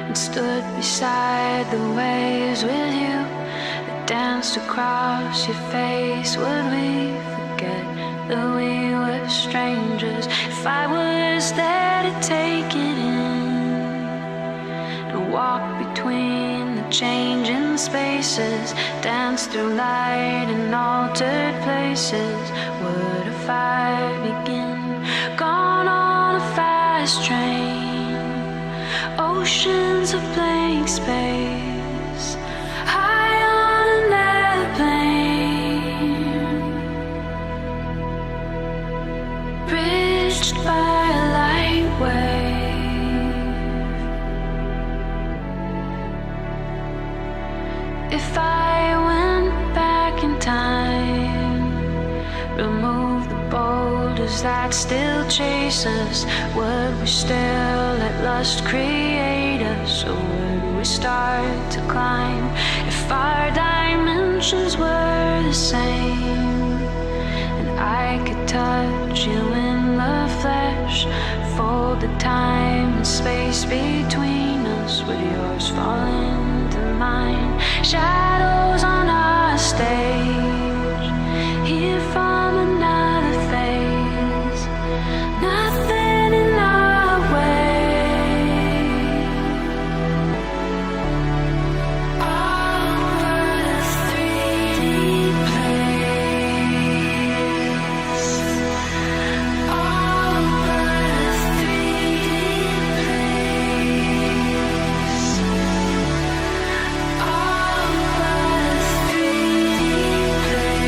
and stood beside the waves with you that danced across your face. Would we forget that we were strangers? If I was there to take it in, to walk between the changing spaces, dance through light and altered places, would a fire begin? Gone on a fast train, oceans of blank space, high on an airplane, bridged by a light wave. If I went back in time, remove the boulders that still chase us, would we still let lust create us, or would we start to climb? If our dimensions were the same, and I could touch you in the flesh, fold the time and space between us, would yours fall into mine? Shadows on our stage, here from another phase, nothing in our way. All but a 3D place. All but a 3D place. All but a 3D place.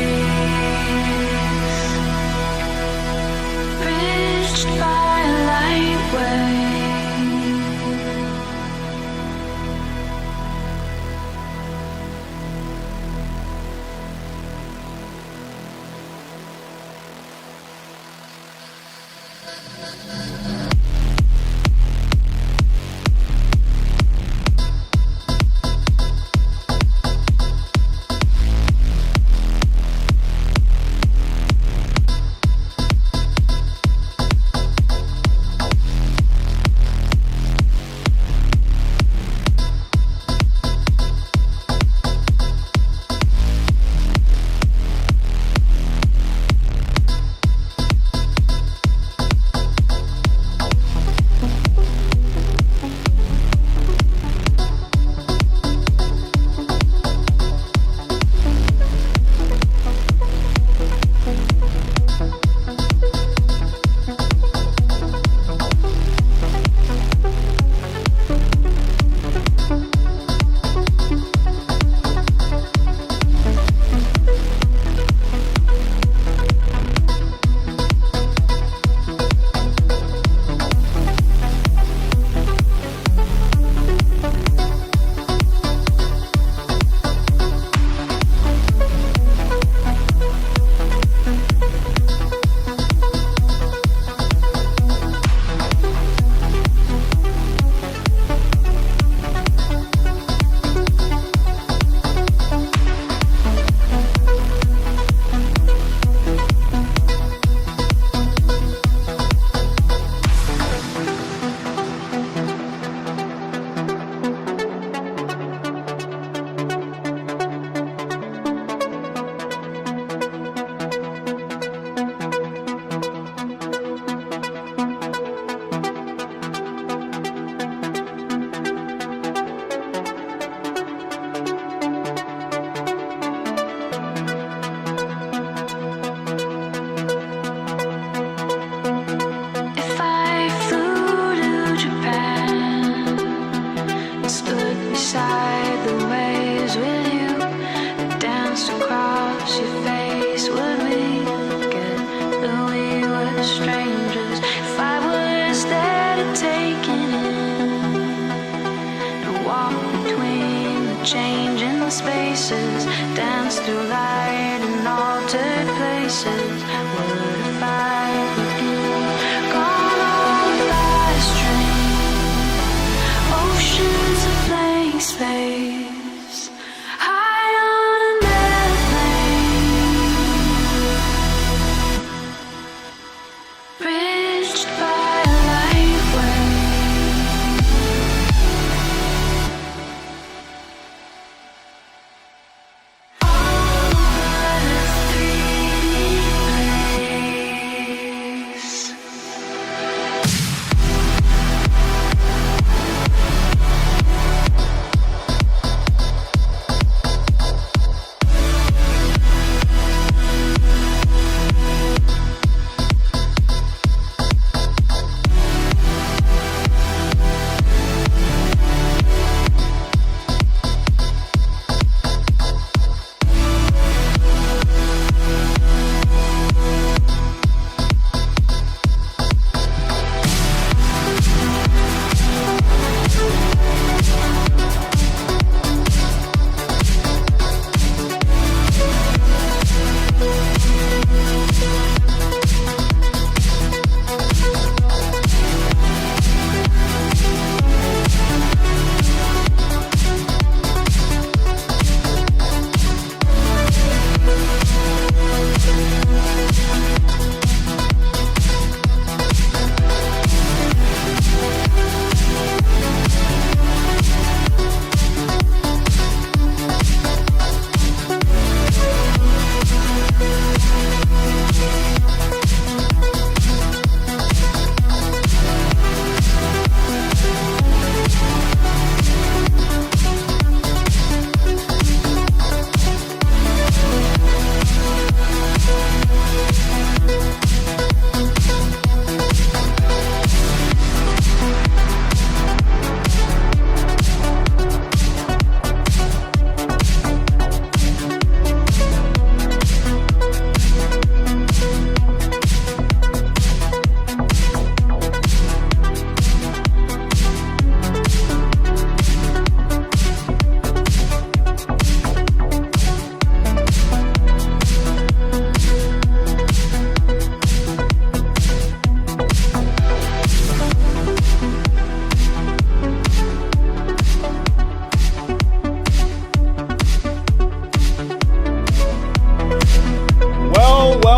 Bridged by a light wave. Spaces, dance through light and altered places. Would a fire begin? Gone on the fast train, oceans of blank space, high on an airplane, bridged by a light wave.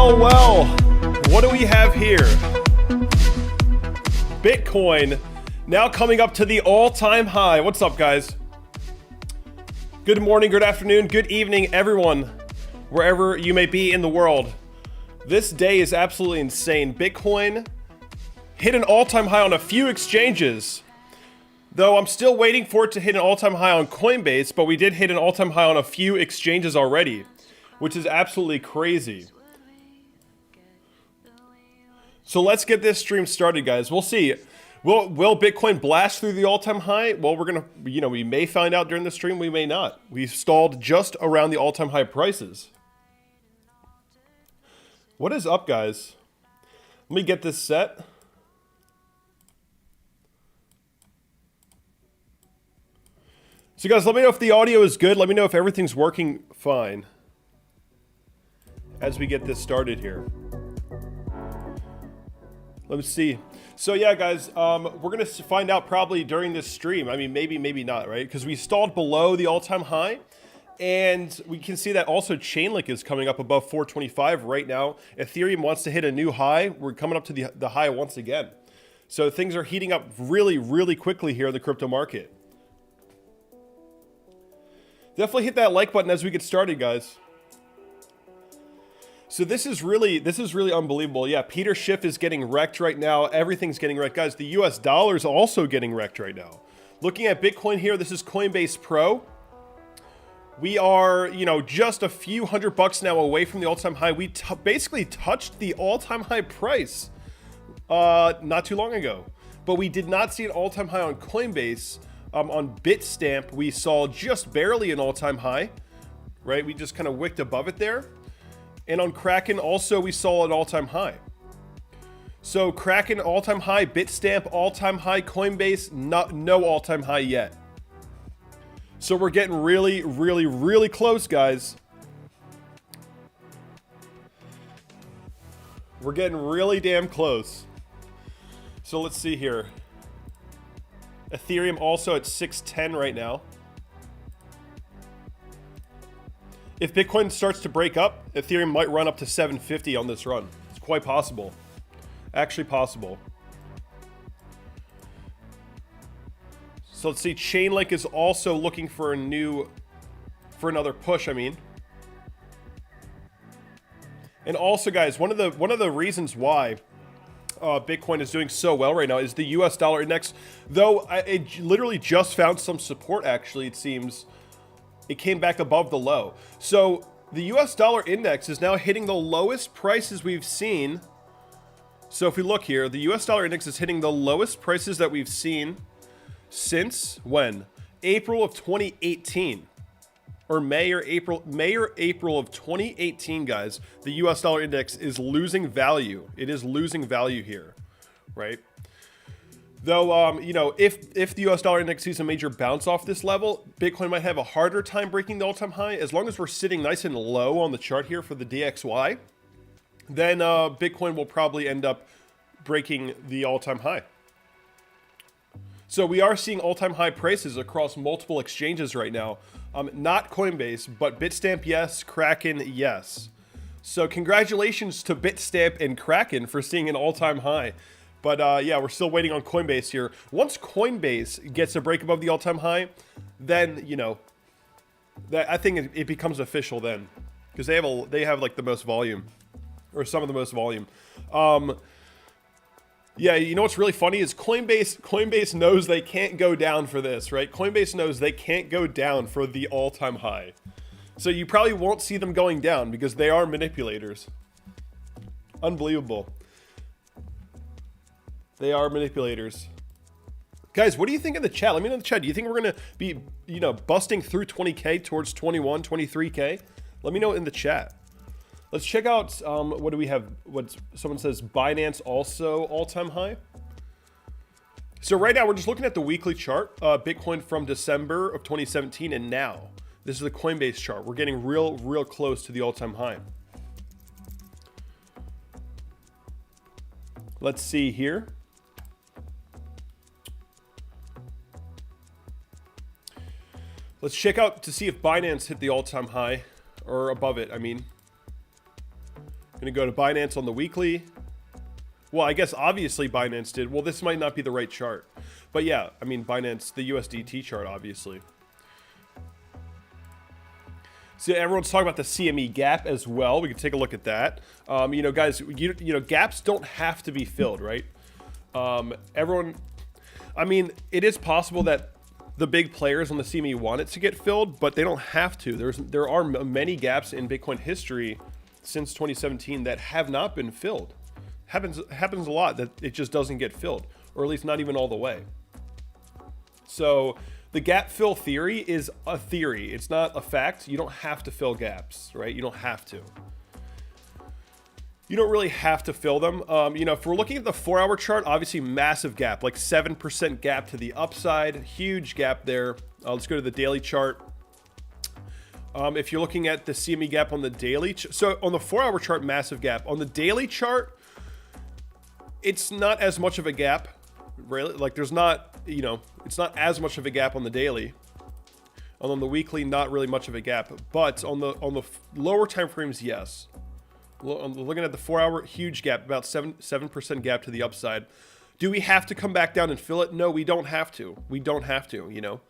Well, what do we have here? Bitcoin now coming up to the all-time high. What's up, guys? Good morning, good afternoon, good evening, everyone, wherever you may be in the world. This day is absolutely insane. Bitcoin hit an all-time high on a few exchanges, though I'm still waiting for it to hit an all-time high on Coinbase, but we did hit an all-time high on a few exchanges already, which is absolutely crazy. So let's get this stream started, guys. We'll see. Will Bitcoin blast through the all-time high? Well, we're gonna, we may find out during the stream. We may not. We stalled just around the all-time high prices. What is up, guys? Let me get this set. So, guys, let me know if the audio is good. Let me know if everything's working fine as we get this started here. Let me see. So yeah, guys, we're gonna find out probably during this stream. I mean, maybe not, right? Because we stalled below the all-time high, and we can see that also Chainlink is coming up above 425 right now. Ethereum wants to hit a new high. We're coming up to the high once again. So things are heating up really, really quickly here in the crypto market. Definitely hit that like button as we get started, guys. So this is really unbelievable. Yeah, Peter Schiff is getting wrecked right now. Everything's getting wrecked. Guys, the US dollar is also getting wrecked right now. Looking at Bitcoin here, this is Coinbase Pro. We are, just a few $100 now away from the all-time high. We basically touched the all-time high price not too long ago. But we did not see an all-time high on Coinbase. On Bitstamp, we saw just barely an all-time high, right? We just kind of wicked above it there. And on Kraken, also, we saw an all-time high. So Kraken, all-time high. Bitstamp, all-time high. Coinbase, no all-time high yet. So we're getting really, really, really close, guys. We're getting really damn close. So let's see here. Ethereum also at 610 right now. If Bitcoin starts to break up, Ethereum might run up to 750 on this run. It's quite possible. Actually possible. So let's see, Chainlink is also looking for another push, I mean. And also, guys, one of the reasons why Bitcoin is doing so well right now is the US dollar index. Though it literally just found some support, actually, it seems. It came back above the low. So the US dollar index is now hitting the lowest prices we've seen. So if we look here, the US dollar index is hitting the lowest prices that we've seen since when? April of 2018. Or May or April of 2018, guys. The US dollar index is losing value. It is losing value here, right? Though, if the US dollar index sees a major bounce off this level, Bitcoin might have a harder time breaking the all-time high. As long as we're sitting nice and low on the chart here for the DXY, then Bitcoin will probably end up breaking the all-time high. So we are seeing all-time high prices across multiple exchanges right now. Not Coinbase, but Bitstamp, yes. Kraken, yes. So congratulations to Bitstamp and Kraken for seeing an all-time high. But yeah, we're still waiting on Coinbase here. Once Coinbase gets a break above the all-time high, then, I think it becomes official then. Because they have like the most volume. Or some of the most volume. Yeah, you know what's really funny is Coinbase knows they can't go down for this, right? Coinbase knows they can't go down for the all-time high. So you probably won't see them going down because they are manipulators. Unbelievable. They are manipulators. Guys, what do you think in the chat? Let me know in the chat. Do you think we're going to be, busting through 20K towards 21, 23K? Let me know in the chat. Let's check out, what do we have? What someone says, Binance also all-time high. So right now, we're just looking at the weekly chart. Bitcoin from December of 2017 and now. This is the Coinbase chart. We're getting real close to the all-time high. Let's see here. Let's check out to see if Binance hit the all-time high, or above it, I mean. Gonna go to Binance on the weekly. Well, I guess obviously Binance did. Well, this might not be the right chart. But yeah, I mean, Binance, the USDT chart, obviously. So everyone's talking about the CME gap as well. We can take a look at that. You know, guys, you know, gaps don't have to be filled, right? Everyone, I mean, it is possible that the big players on the CME want it to get filled, but they don't have to. There are many gaps in Bitcoin history since 2017 that have not been filled. Happens a lot that it just doesn't get filled, or at least not even all the way. So the gap fill theory is a theory. It's not a fact. You don't have to fill gaps, right? You don't have to. You don't really have to fill them. You know, if we're looking at the 4-hour chart, obviously massive gap, like 7% gap to the upside, huge gap there. Let's go to the daily chart. If you're looking at the CME gap on the daily, so on the 4-hour chart, massive gap. On the daily chart, it's not as much of a gap, really. Like there's not, you know, it's not as much of a gap on the daily. And on the weekly, not really much of a gap. But on the lower time frames, yes. Looking at the 4-hour, huge gap, about 7% gap to the upside. Do we have to come back down and fill it? No, we don't have to. We don't have to, you know.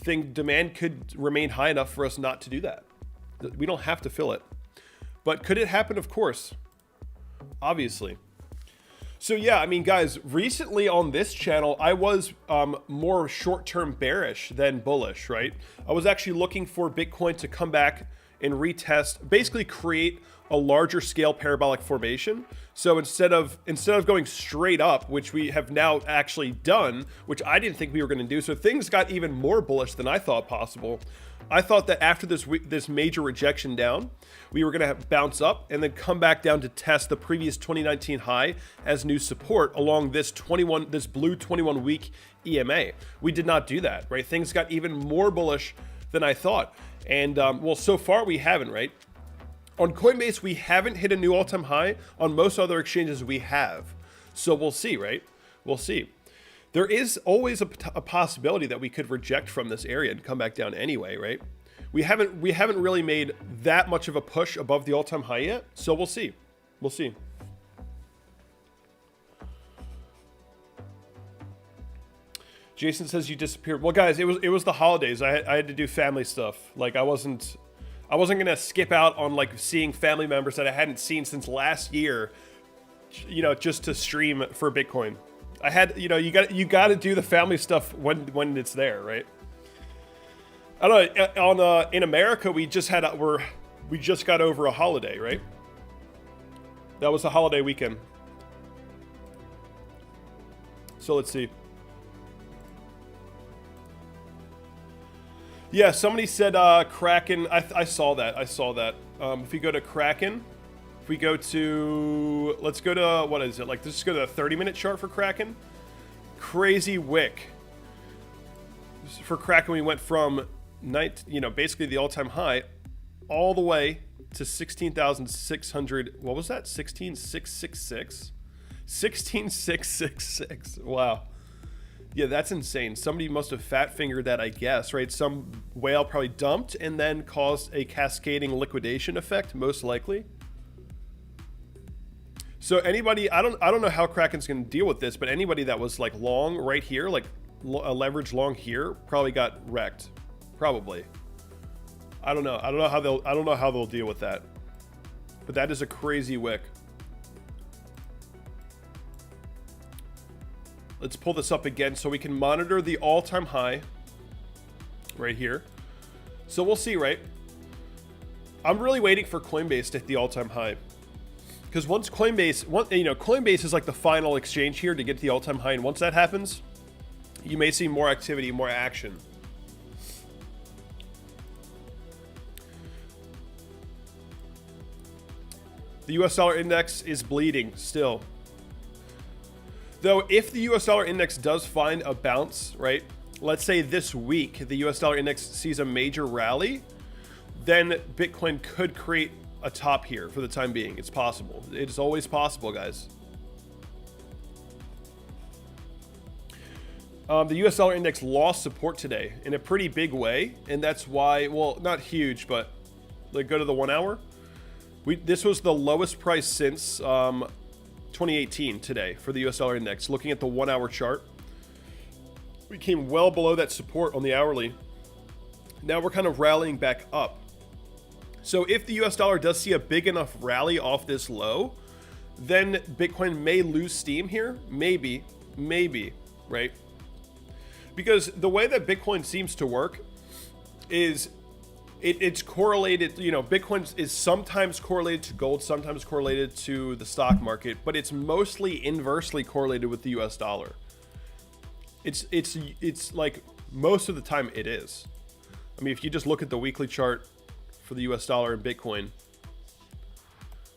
Demand could remain high enough for us not to do that. We don't have to fill it. But could it happen? Of course. Obviously. So yeah, I mean, guys, recently on this channel, I was more short-term bearish than bullish, right? I was actually looking for Bitcoin to come back and retest, basically create a larger scale parabolic formation. So instead of going straight up, which we have now actually done, which I didn't think we were going to do, so things got even more bullish than I thought possible. I thought that after this major rejection down, we were going to bounce up and then come back down to test the previous 2019 high as new support along this blue 21-week EMA. We did not do that, right? Things got even more bullish than I thought. And well, so far we haven't, right? On Coinbase, we haven't hit a new all-time high. On most other exchanges, we have. So we'll see, right? We'll see. There is always a possibility that we could reject from this area and come back down anyway, right? We haven't really made that much of a push above the all-time high yet, so we'll see. We'll see. Jason says you disappeared. Well, guys, it was the holidays. I had to do family stuff. Like I wasn't gonna skip out on like seeing family members that I hadn't seen since last year, you know, just to stream for Bitcoin. I had, you know, you got to do the family stuff when it's there, right? I don't know. In America, we just got over a holiday, right? That was a holiday weekend. So let's see. Yeah, somebody said Kraken. I saw that. If we go to Kraken, if we go to, let's go to, what is it? Like, let's go to the 30-minute chart for Kraken. Crazy wick. For Kraken, we went from basically the all-time high all the way to 16,600. What was that? 16,666? 16,666. Wow. Yeah, that's insane. Somebody must have fat fingered that, I guess, right? Some whale probably dumped and then caused a cascading liquidation effect, most likely. So anybody, I don't know how Kraken's going to deal with this, but anybody that was like long right here, like a leverage long here, probably got wrecked. Probably. I don't know. I don't know how they'll deal with that. But that is a crazy wick. Let's pull this up again so we can monitor the all-time high right here. So we'll see, right? I'm really waiting for Coinbase to hit the all-time high. Because once Coinbase is like the final exchange here to get to the all-time high, and once that happens, you may see more activity, more action. The US dollar index is bleeding still. Though if the US dollar index does find a bounce, right? Let's say this week the US dollar index sees a major rally, then Bitcoin could create a top here for the time being. It's possible. It's always possible, guys. The US dollar index lost support today in a pretty big way, and that's why, well, not huge, but like go to the 1 hour. This was the lowest price since 2018 today for the US dollar index. Looking at the 1 hour chart, we came well below that support on the hourly. Now we're kind of rallying back up. So if the US dollar does see a big enough rally off this low, then Bitcoin may lose steam here. Maybe, right? Because the way that Bitcoin seems to work is it's correlated, you know, Bitcoin is sometimes correlated to gold, sometimes correlated to the stock market, but it's mostly inversely correlated with the US dollar. It's like most of the time it is. I mean, if you just look at the weekly chart for the US dollar and Bitcoin,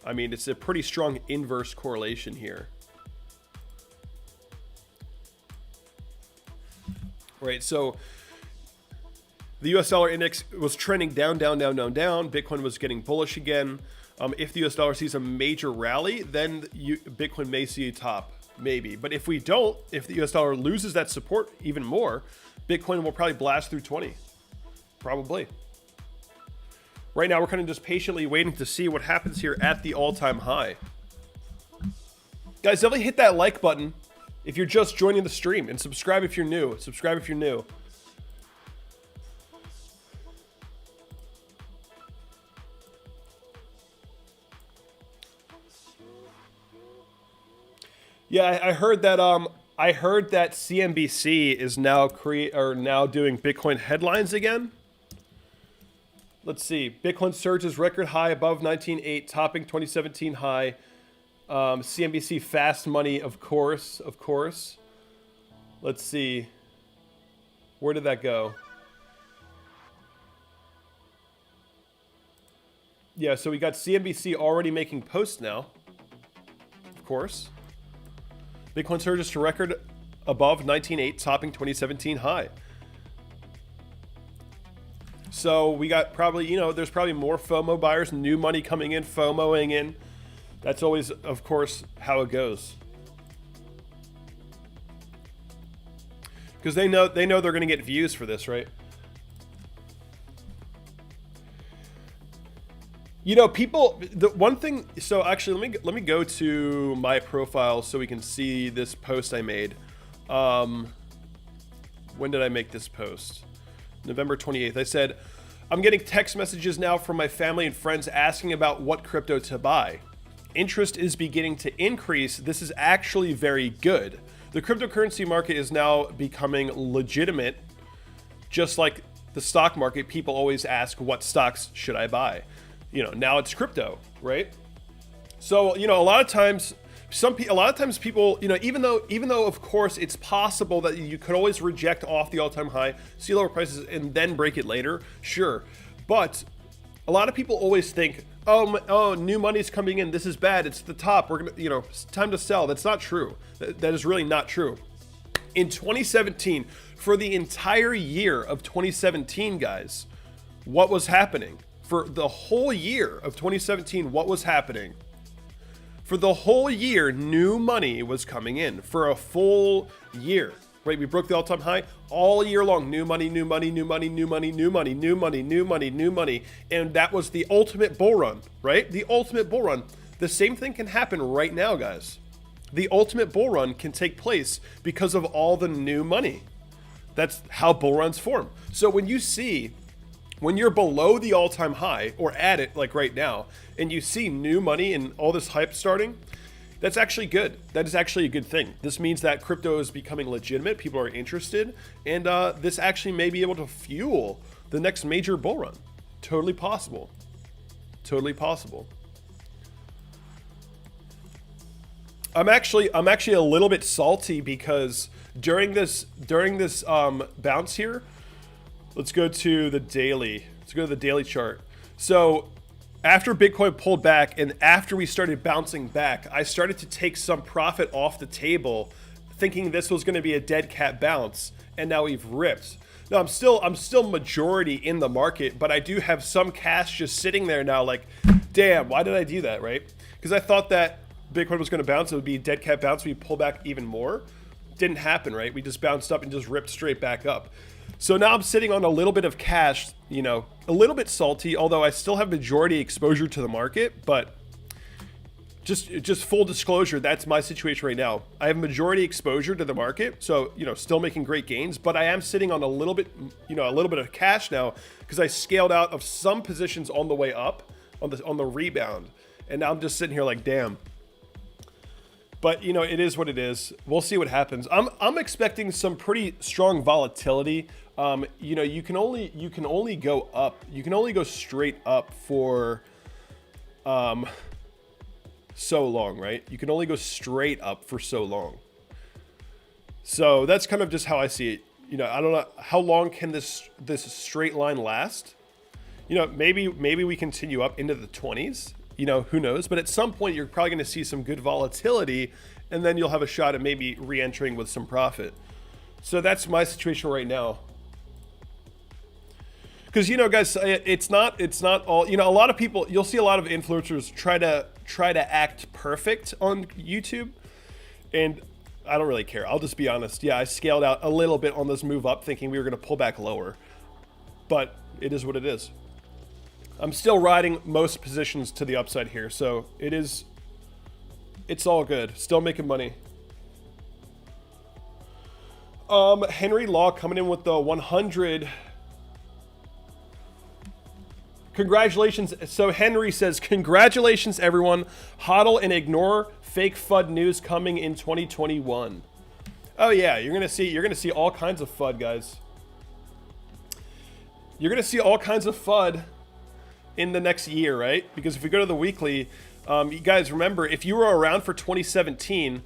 I mean, it's a pretty strong inverse correlation here. Right, so the US dollar index was trending down. Bitcoin was getting bullish again. If the US dollar sees a major rally, then Bitcoin may see a top, maybe. But if we don't, if the US dollar loses that support even more, Bitcoin will probably blast through 20. Probably. Right now, we're kind of just patiently waiting to see what happens here at the all-time high. Guys, definitely hit that like button if you're just joining the stream, and subscribe if you're new. Subscribe if you're new. Yeah, I heard that CNBC is now doing Bitcoin headlines again. Let's see. Bitcoin surges record high above 19.8, topping 2017 high. CNBC fast money, of course. Let's see. Where did that go? Yeah, so we got CNBC already making posts now. Of course. Bitcoin surges to record above 19.8, topping 2017 high. So we got probably, you know, there's probably more FOMO buyers, new money coming in, FOMOing in. That's always, of course, how it goes. Because they know they're going to get views for this, right? You know, people, the one thing, so actually let me go to my profile so we can see this post I made. When did I make this post? November 28th. I said, I'm getting text messages now from my family and friends asking about what crypto to buy. Interest is beginning to increase. This is actually very good. The cryptocurrency market is now becoming legitimate. Just like the stock market, people always ask, what stocks should I buy? You know, now it's crypto, right? So, you know, a lot of times people, you know, even though of course it's possible that you could always reject off the all-time high, see lower prices, and then break it later, sure. But a lot of people always think, oh, new money's coming in, this is bad, it's the top, we're gonna, you know, it's time to sell. That's not true. That is really not true. In 2017, for the entire year of 2017, guys, what was happening? For the whole year of 2017, what was happening? For the whole year, new money was coming in for a full year, right? We broke the all-time high all year long. New money. And that was the ultimate bull run, right? The ultimate bull run. The same thing can happen right now, guys. The ultimate bull run can take place because of all the new money. That's how bull runs form. So when you're below the all-time high or at it like right now, and you see new money and all this hype starting, that's actually good. That is actually a good thing. This means that crypto is becoming legitimate. People are interested, and this actually may be able to fuel the next major bull run. Totally possible. Totally possible. I'm actually a little bit salty because during this bounce here, let's go to the daily. Let's go to the daily chart. So after Bitcoin pulled back and after we started bouncing back, I started to take some profit off the table, thinking this was going to be a dead cat bounce, and now we've ripped. Now I'm still majority in the market, but I do have some cash just sitting there now. Like, damn, why did I do that, right? Because I thought that Bitcoin was going to bounce. It would be a dead cat bounce. We pull back even more. Didn't happen, right? We just bounced up and just ripped straight back up. So now I'm sitting on a little bit of cash, you know, a little bit salty, although I still have majority exposure to the market, but just full disclosure, that's my situation right now. I have majority exposure to the market, so, you know, still making great gains, but I am sitting on a little bit, you know, a little bit of cash now because I scaled out of some positions on the way up on the rebound. And now I'm just sitting here like, damn. But, you know, it is what it is. We'll see what happens. I'm expecting some pretty strong volatility. You know, you can only go up. You can only go straight up for so long, right? You can only go straight up for so long. So that's kind of just how I see it. You know, I don't know how long can this straight line last. You know, maybe we continue up into the 20s. You know, who knows? But at some point, you're probably going to see some good volatility, and then you'll have a shot at maybe re-entering with some profit. So that's my situation right now. Because, you know, guys, it's not all, you know, a lot of people, you'll see a lot of influencers try to act perfect on YouTube, and I don't really care. I'll just be honest. Yeah, I scaled out a little bit on this move up thinking we were going to pull back lower, but it is what it is. I'm still riding most positions to the upside here, so it's all good. Still making money. Henry Law coming in with the 100. Congratulations. So Henry says, congratulations everyone. Hodl and ignore fake FUD news coming in 2021. Oh yeah, you're gonna see all kinds of FUD, guys. You're gonna see all kinds of FUD in the next year, right? Because if we go to the weekly, you guys remember, if you were around for 2017,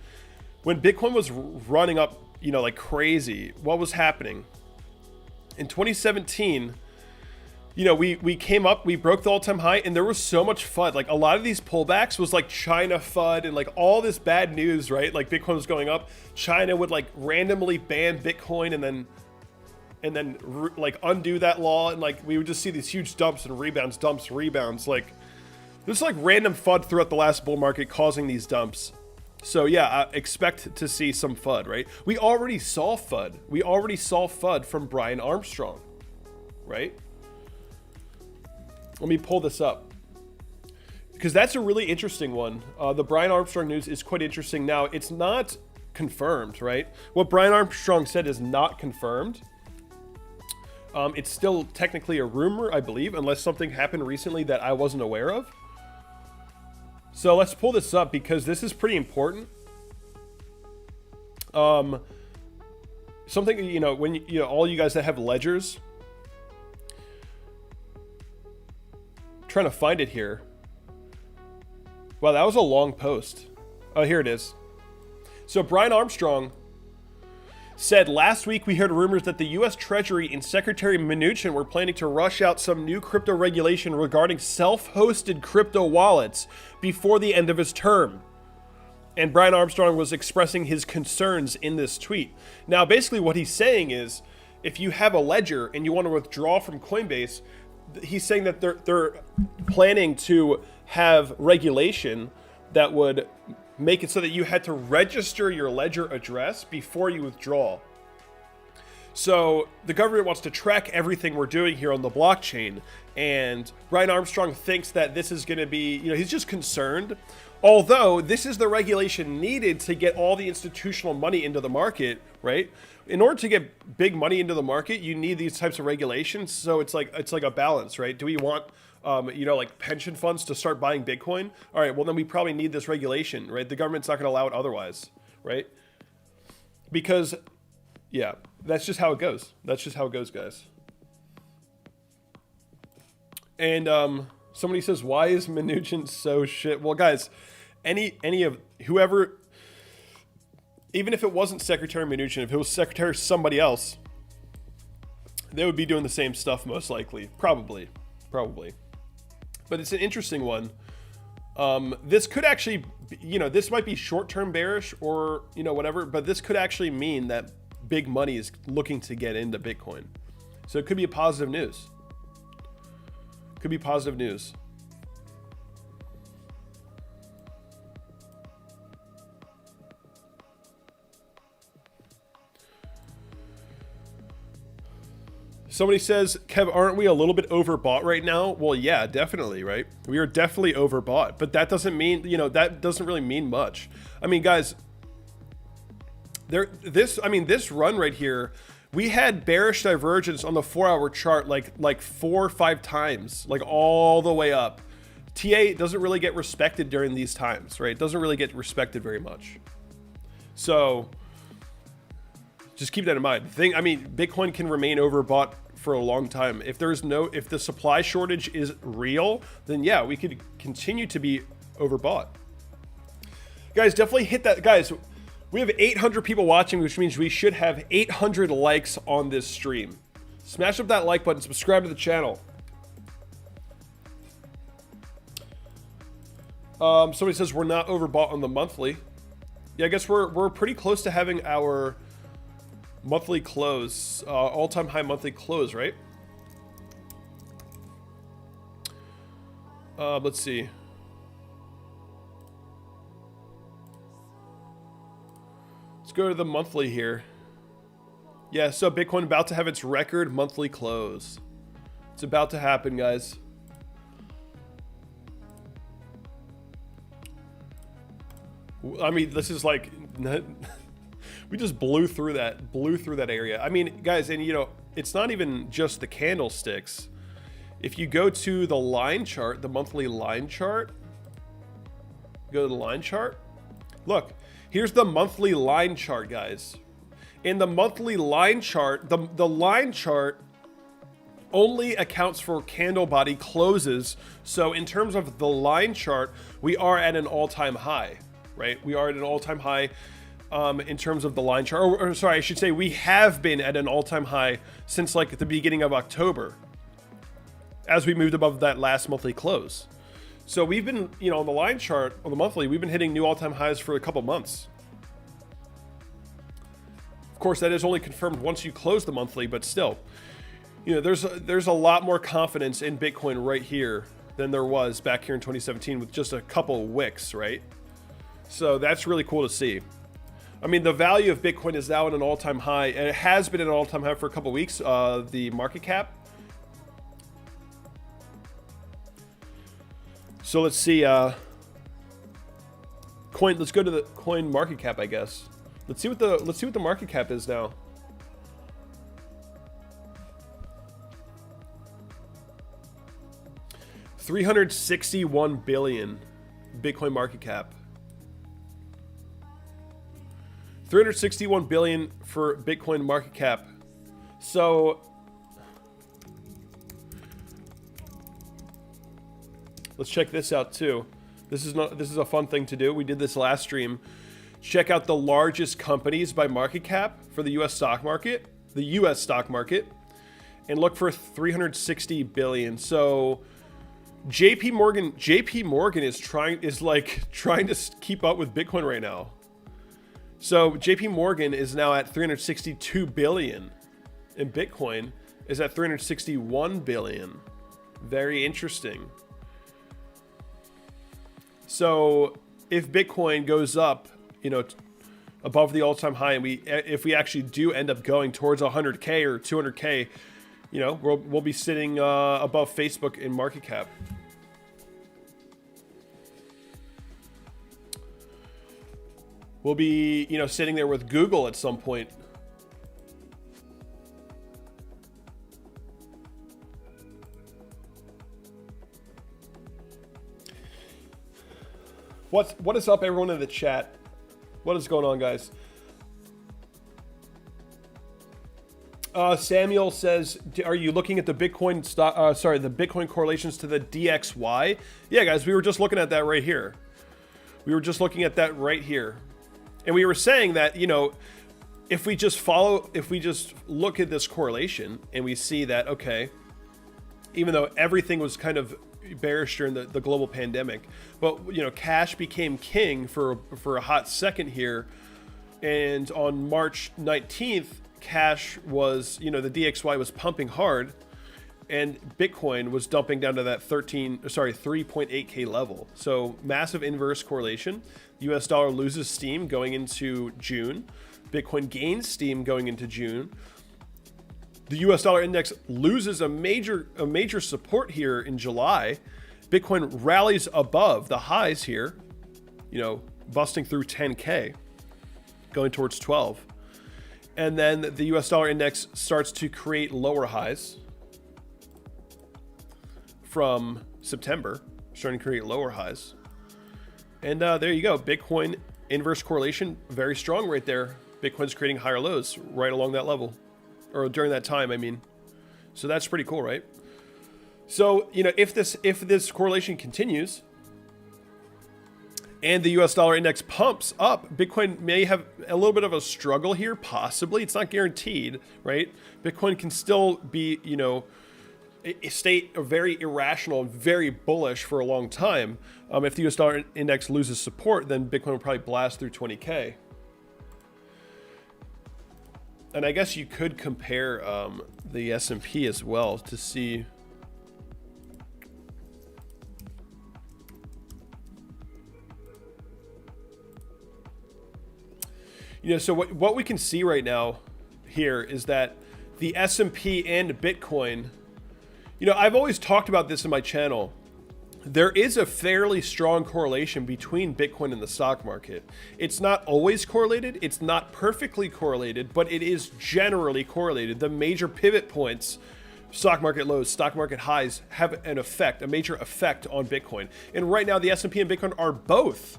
when Bitcoin was running up, you know, like crazy, what was happening? In 2017, you know, we came up, we broke the all-time high, and there was so much FUD. Like, a lot of these pullbacks was like China FUD and like all this bad news, right? Like Bitcoin was going up. China would like randomly ban Bitcoin and then like undo that law, and like we would just see these huge dumps and rebounds, dumps, rebounds. Like there's like random FUD throughout the last bull market causing these dumps. So yeah, I expect to see some FUD, right? We already saw FUD. We already saw FUD from Brian Armstrong, right? Let me pull this up because that's a really interesting one. The Brian Armstrong news is quite interesting. Now, it's not confirmed, right? What Brian Armstrong said is not confirmed. It's still technically a rumor, I believe, unless something happened recently that I wasn't aware of. So let's pull this up because this is pretty important. Something, you know, when you know, all you guys that have ledgers, I'm trying to find it here. Wow, that was a long post. Oh, here it is. So Brian Armstrong said, last week we heard rumors that the U.S. Treasury and Secretary Mnuchin were planning to rush out some new crypto regulation regarding self-hosted crypto wallets before the end of his term. And Brian Armstrong was expressing his concerns in this tweet. Now, basically what he's saying is, if you have a ledger and you want to withdraw from Coinbase, he's saying that they're planning to have regulation that would make it so that you had to register your ledger address before you withdraw. So the government wants to track everything we're doing here on the blockchain, and Brian Armstrong thinks that this is going to be, you know, he's just concerned. Although this is the regulation needed to get all the institutional money into the market, right? In order to get big money into the market, you need these types of regulations. So it's like a balance, right? Do we want you know, like pension funds to start buying Bitcoin? All right, well then we probably need this regulation, right? The government's not going to allow it otherwise, right? Because, yeah, that's just how it goes. That's just how it goes, guys. And somebody says, why is Mnuchin so shit? Well, guys, any of whoever, even if it wasn't Secretary Mnuchin, if it was Secretary somebody else, they would be doing the same stuff most likely, probably. But it's an interesting one. This could actually, you know, this might be short-term bearish or, you know, whatever, but this could actually mean that big money is looking to get into Bitcoin. So it could be a positive news. Could be positive news. Somebody says, Kev, aren't we a little bit overbought right now? Well, yeah, definitely, right? We are definitely overbought, but that doesn't mean, that doesn't really mean much. I mean, guys, this run right here, we had bearish divergence on the 4-hour chart like 4 or 5 times, like all the way up. TA doesn't really get respected during these times, right? It doesn't really get respected very much. So just keep that in mind. Bitcoin can remain overbought for a long time. If the supply shortage is real, then yeah, we could continue to be overbought. Guys, definitely hit that. Guys, we have 800 people watching, which means we should have 800 likes on this stream. Smash up that like button, subscribe to the channel. Somebody says we're not overbought on the monthly. Yeah, I guess we're pretty close to having our monthly close, all-time high monthly close, right? Let's see. Let's go to the monthly here. Yeah, so Bitcoin about to have its record monthly close. It's about to happen, guys. I mean, this is like... We just blew through that area. I mean, guys, and it's not even just the candlesticks. If you go to the line chart, the monthly line chart, go to the line chart. Look, here's the monthly line chart, guys. In the monthly line chart, the line chart only accounts for candle body closes. So in terms of the line chart, we are at an all-time high, right? We are at an all-time high. In terms of the line chart, or sorry, I should say we have been at an all-time high since like the beginning of October, as we moved above that last monthly close. So we've been, on the line chart, on the monthly, we've been hitting new all-time highs for a couple months. Of course, that is only confirmed once you close the monthly, but still, there's a lot more confidence in Bitcoin right here than there was back here in 2017 with just a couple wicks, right? So that's really cool to see. I mean, the value of Bitcoin is now at an all-time high, and it has been at an all-time high for a couple weeks. The market cap. So let's see. Let's go to the coin market cap, I guess. Let's see what the market cap is now. $361 billion Bitcoin market cap. 361 billion for Bitcoin market cap. So let's check this out too. This is a fun thing to do. We did this last stream. Check out the largest companies by market cap for the US stock market, and look for 360 billion. So JP Morgan is trying to keep up with Bitcoin right now. So JP Morgan is now at 362 billion, and Bitcoin is at 361 billion. Very interesting. So if Bitcoin goes up, above the all-time high, and if we actually do end up going towards 100K or 200K, we'll be sitting above Facebook in market cap. We'll be, sitting there with Google at some point. What is up, everyone in the chat? What is going on, guys? Samuel says, "Are you looking at the Bitcoin the Bitcoin correlations to the DXY?" Yeah, guys, we were just looking at that right here. And we were saying that, if we just look at this correlation and we see that, okay, even though everything was kind of bearish during the global pandemic, but, cash became king for a hot second here. And on March 19th, cash was, the DXY was pumping hard, and Bitcoin was dumping down to that 3.8K level. So massive inverse correlation. US dollar loses steam going into June. Bitcoin gains steam going into June. The US dollar index loses a major support here in July. Bitcoin rallies above the highs here, you know, busting through 10K, going towards 12. And then the US dollar index starts to create lower highs from September, starting to create lower highs. And there you go. Bitcoin inverse correlation, very strong right there. Bitcoin's creating higher lows right along that level, or during that time, I mean. So that's pretty cool, right? So, you know, if this correlation continues and the US dollar index pumps up, Bitcoin may have a little bit of a struggle here, possibly. It's not guaranteed, right? Bitcoin can still be, you know, stay very irrational and very bullish for a long time. If the US dollar index loses support, then Bitcoin will probably blast through 20K. And I guess you could compare the S&P as well to see. You know, so what we can see right now here is that the S&P and Bitcoin, you know, I've always talked about this in my channel. There is a fairly strong correlation between Bitcoin and the stock market. It's not always correlated. It's not perfectly correlated, but it is generally correlated. The major pivot points, stock market lows, stock market highs, have an effect, a major effect on Bitcoin. And right now, the S&P and Bitcoin are both.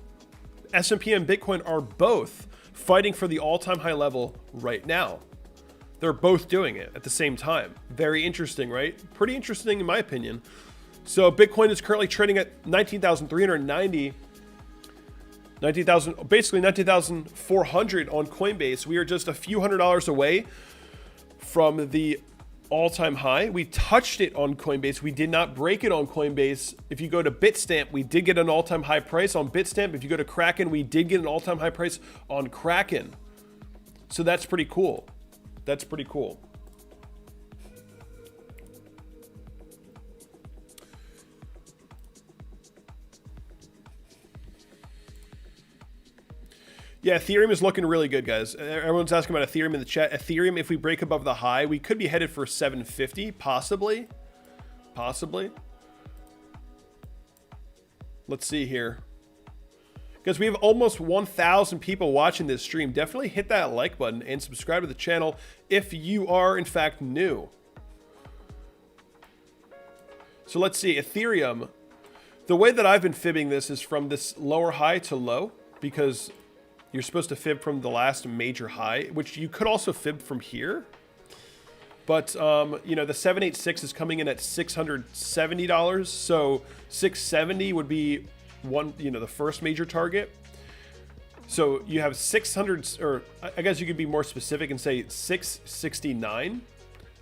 S&P and Bitcoin are both fighting for the all-time high level right now. They're both doing it at the same time. Very interesting, right? Pretty interesting in my opinion. So Bitcoin is currently trading at 19,390, basically 19,400 on Coinbase. We are just a few $100s away from the all-time high. We touched it on Coinbase. We did not break it on Coinbase. If you go to Bitstamp, we did get an all-time high price on Bitstamp. If you go to Kraken, we did get an all-time high price on Kraken. So that's pretty cool. That's pretty cool. Yeah, Ethereum is looking really good, guys. Everyone's asking about Ethereum in the chat. Ethereum, if we break above the high, we could be headed for 750, possibly. Possibly. Let's see here. Because we have almost 1,000 people watching this stream. Definitely hit that like button and subscribe to the channel if you are, in fact, new. So let's see. Ethereum. The way that I've been fibbing this is from this lower high to low, because you're supposed to fib from the last major high, which you could also fib from here. But, you know, the 786 is coming in at $670. So 670 would be the first major target. So you have 600, or I guess you could be more specific and say 669,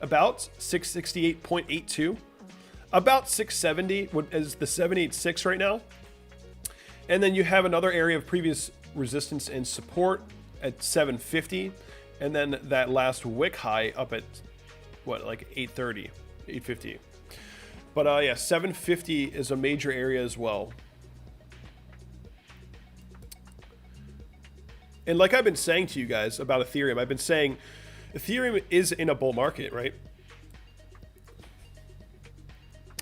about 668.82, about 670 is the 786 right now. And then you have another area of previous resistance and support at 750, and then that last wick high up at what, like 830, 850. But yeah, 750 is a major area as well. And like I've been saying to you guys about Ethereum, I've been saying Ethereum is in a bull market, right?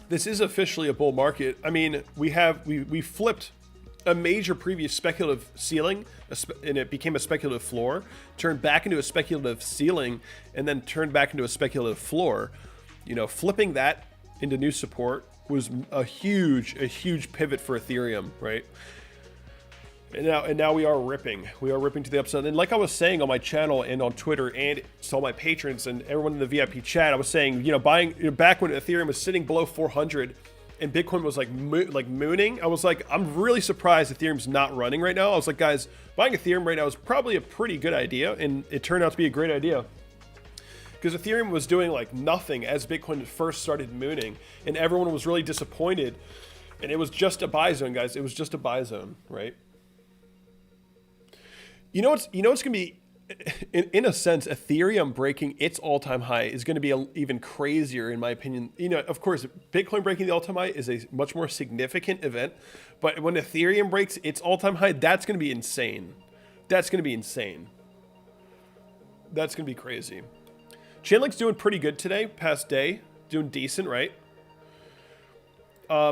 This is officially a bull market. I mean, we flipped a major previous speculative ceiling, and it became a speculative floor, turned back into a speculative ceiling, and then turned back into a speculative floor. You know, flipping that into new support was a huge pivot for Ethereum, right? And now we are ripping. We are ripping to the upside. And like I was saying on my channel and on Twitter, and to all my patrons and everyone in the VIP chat, I was saying, you know, back when Ethereum was sitting below 400 and Bitcoin was like mooning, I was like, I'm really surprised Ethereum's not running right now. I was like, guys, buying Ethereum right now is probably a pretty good idea, and it turned out to be a great idea. Because Ethereum was doing like nothing as Bitcoin first started mooning, and everyone was really disappointed. And it was just a buy zone, guys. It was just a buy zone, right? You know what's going to be, in a sense, Ethereum breaking its all-time high is going to be even crazier, in my opinion. You know, of course, Bitcoin breaking the all-time high is a much more significant event, but when Ethereum breaks its all-time high, that's going to be insane. That's going to be insane. That's going to be crazy. Chainlink's doing pretty good today, past day. Doing decent, right?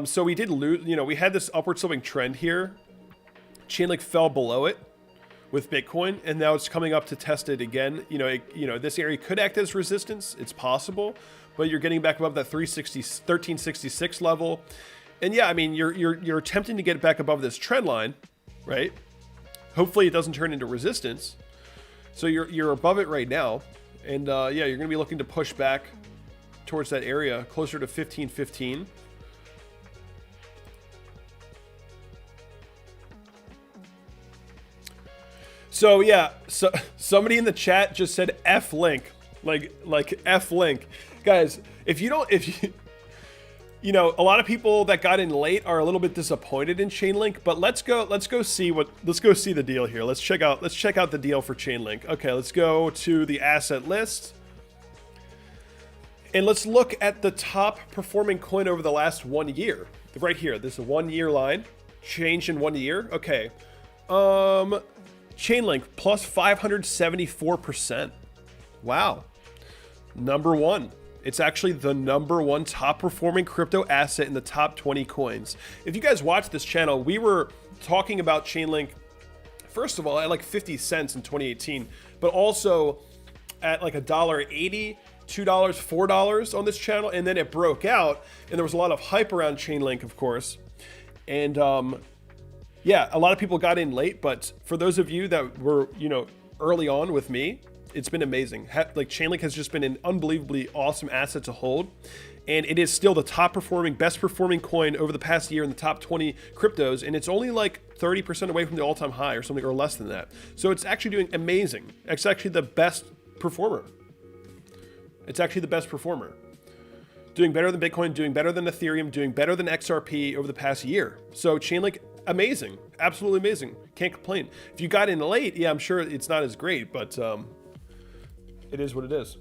So we did lose, you know, we had this upward sloping trend here. Chainlink fell below it with Bitcoin, and now it's coming up to test it again. You know, this area could act as resistance. It's possible, but you're getting back above that 1366 level. And yeah, I mean, you're attempting to get back above this trend line, right? Hopefully it doesn't turn into resistance. So you're above it right now. And yeah, you're going to be looking to push back towards that area closer to 1515. So yeah, so somebody in the chat just said F link, like F link. Guys, if you you know, a lot of people that got in late are a little bit disappointed in Chainlink, but let's go see the deal here. Let's check out the deal for Chainlink. Okay, let's go to the asset list. And let's look at the top performing coin over the last 1 year. Right here, this is a 1 year line. Change in 1 year. Okay. Chainlink plus 574%. Wow. Number one. It's actually the number one top performing crypto asset in the top 20 coins. If you guys watch this channel, we were talking about Chainlink, first of all, at like 50 cents in 2018, but also at like $1.80, $2, $4 on this channel. And then it broke out, and there was a lot of hype around Chainlink, of course. And yeah, a lot of people got in late, but for those of you that were, you know, early on with me, it's been amazing. Like Chainlink has just been an unbelievably awesome asset to hold. And it is still the top performing, best performing coin over the past year in the top 20 cryptos. And it's only like 30% away from the all-time high or something, or less than that. So it's actually doing amazing. It's actually the best performer. It's actually the best performer. Doing better than Bitcoin, doing better than Ethereum, doing better than XRP over the past year. So Chainlink, amazing. Absolutely amazing. Can't complain. If you got in late, yeah, I'm sure it's not as great, but it is what it is.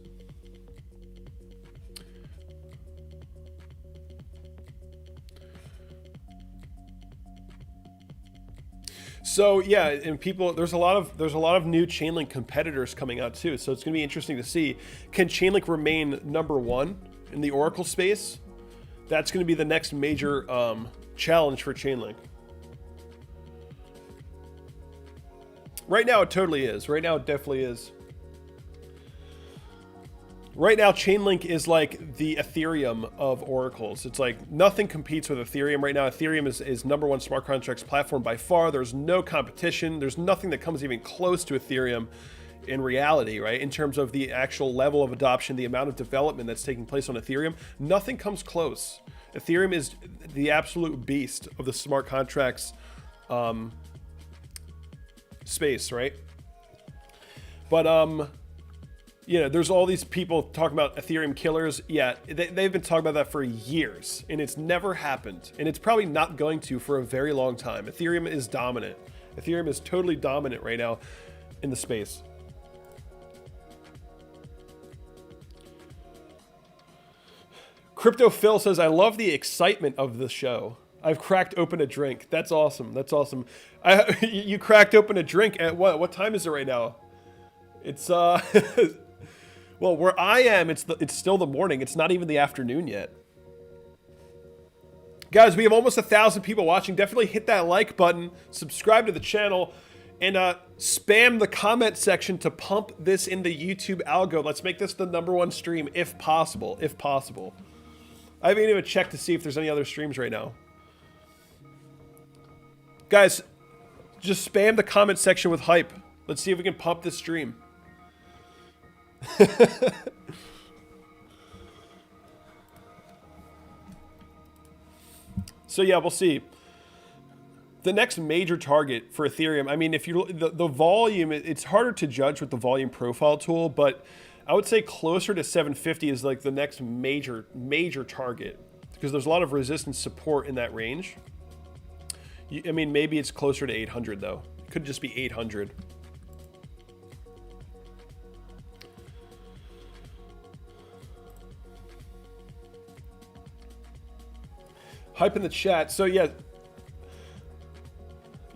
So yeah, and people, there's a lot of new Chainlink competitors coming out too. So it's going to be interesting to see, can Chainlink remain number one in the Oracle space? That's going to be the next major challenge for Chainlink. Right now, it totally is. Right now, it definitely is. Right now, Chainlink is like the Ethereum of oracles. It's like nothing competes with Ethereum right now. Ethereum is number one smart contracts platform by far. There's no competition. There's nothing that comes even close to Ethereum in reality, right? In terms of the actual level of adoption, the amount of development that's taking place on Ethereum, nothing comes close. Ethereum is the absolute beast of the smart contracts space, right? But you know, there's all these people talking about Ethereum killers. Yeah, they've been talking about that for years, and it's never happened. And it's probably not going to for a very long time. Ethereum is dominant. Ethereum is totally dominant right now in the space. Crypto Phil says, I love the excitement of the show. I've cracked open a drink. That's awesome. That's awesome. You cracked open a drink at what? What time is it right now? It's well, where I am, it's still the morning. It's not even the afternoon yet. Guys, we have almost 1,000 people watching. Definitely hit that like button, subscribe to the channel, and spam the comment section to pump this into YouTube algo. Let's make this the #1 stream if possible. If possible. I haven't even checked to see if there's any other streams right now. Guys, just spam the comment section with hype. Let's see if we can pump this stream. So yeah, we'll see. The next major target for Ethereum, I mean, if you the volume, it's harder to judge with the volume profile tool, but I would say closer to 750 is like the next major target, because there's a lot of resistance support in that range. I mean, maybe it's closer to 800 though. It could just be 800. Hype in the chat. So yeah,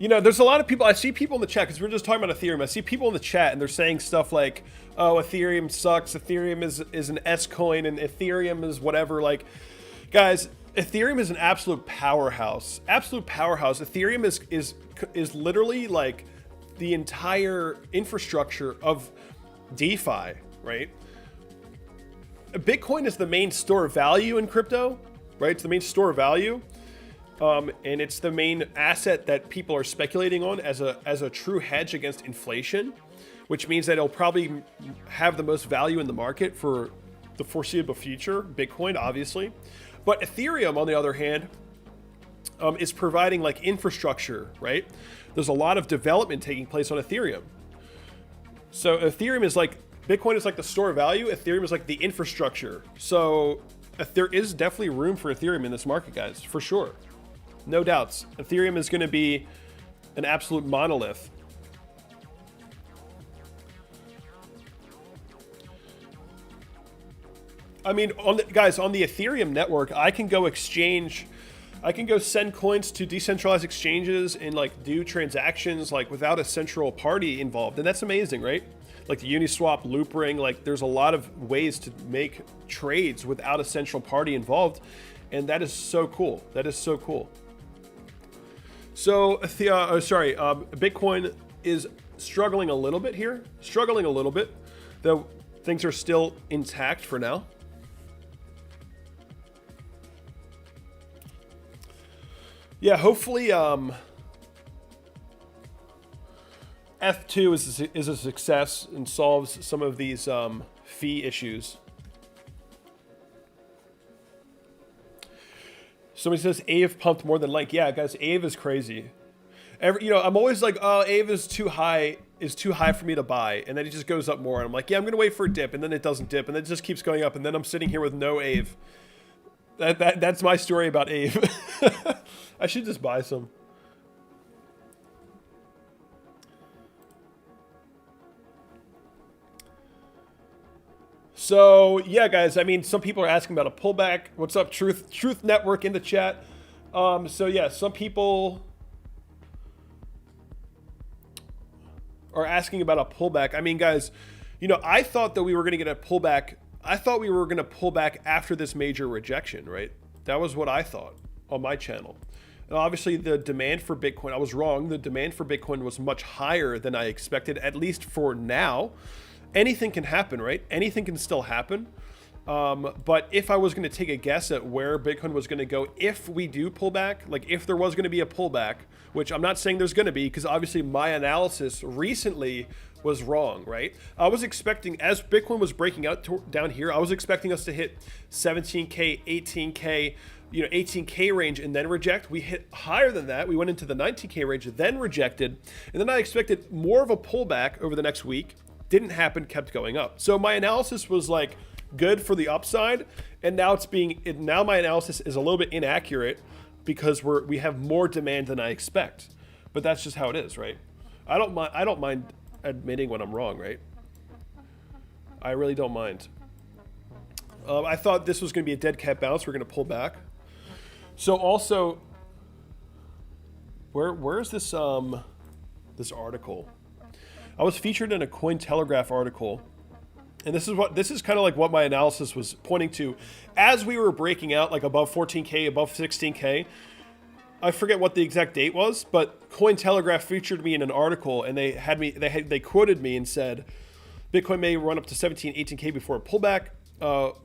You know, there's a lot of people, I see people in the chat, because we're just talking about Ethereum. I see people in the chat and they're saying stuff like, oh, Ethereum sucks, Ethereum is an S coin, and Ethereum is whatever. Like, guys, Ethereum is an absolute powerhouse. Absolute powerhouse. Ethereum is literally like the entire infrastructure of DeFi, right? Bitcoin is the main store of value in crypto, right? It's the main store of value. And it's the main asset that people are speculating on as a true hedge against inflation, which means that it'll probably have the most value in the market for the foreseeable future. Bitcoin, obviously. But Ethereum, on the other hand, is providing like infrastructure, right? There's a lot of development taking place on Ethereum. So Ethereum is like, Bitcoin is like the store of value. Ethereum is like the infrastructure. So there is definitely room for Ethereum in this market, guys, for sure. No doubts. Ethereum is going to be an absolute monolith. I mean, guys, on the Ethereum network, I can go send coins to decentralized exchanges and like do transactions like without a central party involved. And that's amazing, right? Like the Uniswap, Loopring, like there's a lot of ways to make trades without a central party involved. And that is so cool. That is so cool. So, Bitcoin is struggling a little bit here. Struggling a little bit, though things are still intact for now. Yeah, hopefully F2 is a success and solves some of these fee issues. Somebody says Aave pumped more than Link. Yeah, guys, Aave is crazy. I'm always like, oh, Aave is too high for me to buy, and then it just goes up more. And I'm like, yeah, I'm gonna wait for a dip, and then it doesn't dip, and then it just keeps going up, and then I'm sitting here with no Aave. That's my story about Aave. I should just buy some. So yeah, guys, I mean, some people are asking about a pullback. What's up, Truth Network in the chat? So yeah, some people are asking about a pullback. I mean, guys, I thought that we were going to get a pullback. I thought we were going to pull back after this major rejection, right? That was what I thought on my channel. And obviously, the demand for Bitcoin, I was wrong. The demand for Bitcoin was much higher than I expected, at least for now. Anything can happen, right? Anything can still happen. But if I was going to take a guess at where Bitcoin was going to go, if we do pull back, like if there was going to be a pullback, which I'm not saying there's going to be, because obviously my analysis recently was wrong, right? I was expecting, as Bitcoin was breaking out down here, I was expecting us to hit 17K, 18K, 18K range and then reject. We hit higher than that. We went into the 19K range, then rejected. And then I expected more of a pullback over the next week. Didn't happen, kept going up. So my analysis was like good for the upside, and now now my analysis is a little bit inaccurate because we have more demand than I expect. But that's just how it is, right? I don't mind admitting when I'm wrong, right? I really don't mind. I thought this was going to be a dead cat bounce. We're going to pull back. So also, where is this this article? I was featured in a Cointelegraph article, and this is kind of like what my analysis was pointing to. As we were breaking out, like above 14K, above 16K, I forget what the exact date was, but Cointelegraph featured me in an article, and they quoted me and said, Bitcoin may run up to 17, 18K before a pullback.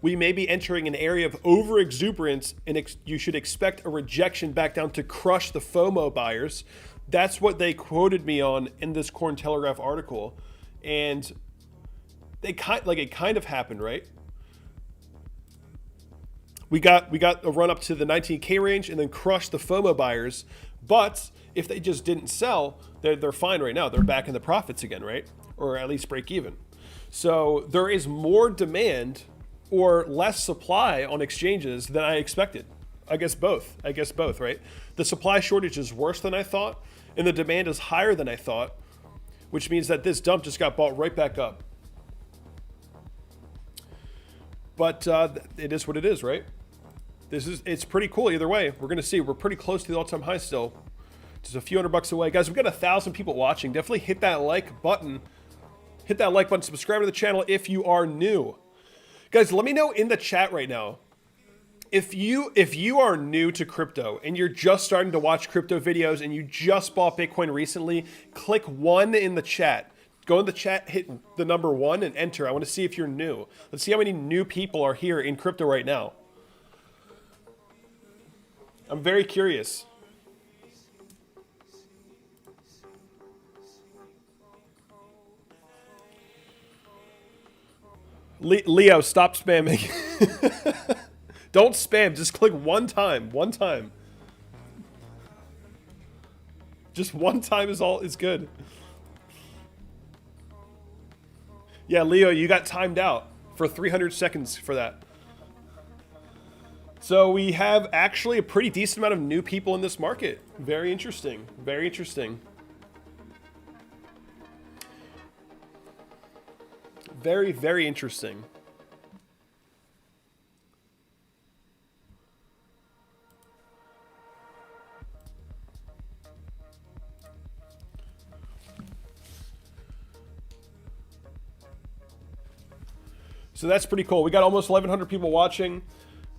We may be entering an area of over-exuberance, and you should expect a rejection back down to crush the FOMO buyers. That's what they quoted me on in this Cointelegraph article, and it kind of happened, right? We got a run up to the 19K range and then crushed the FOMO buyers, but if they just didn't sell, they're fine right now. They're back in the profits again, right? Or at least break even. So there is more demand or less supply on exchanges than I expected. I guess both, right? The supply shortage is worse than I thought, and the demand is higher than I thought, which means that this dump just got bought right back up. But it is what it is, right? It's pretty cool either way. We're going to see. We're pretty close to the all-time high still. Just a few $100 away. Guys, we've got 1,000 people watching. Definitely hit that like button. Hit that like button. Subscribe to the channel if you are new. Guys, let me know in the chat right now. If you are new to crypto and you're just starting to watch crypto videos and you just bought Bitcoin recently, click 1 in the chat. Go in the chat, hit the number 1 and enter. I want to see if you're new. Let's see how many new people are here in crypto right now. I'm very curious. Leo, stop spamming. Don't spam. Just click 1 time. 1 time. Just 1 time is good. Yeah, Leo, you got timed out for 300 seconds for that. So we have actually a pretty decent amount of new people in this market. Very interesting. Very interesting. Very, very interesting. So that's pretty cool. We got almost 1,100 people watching.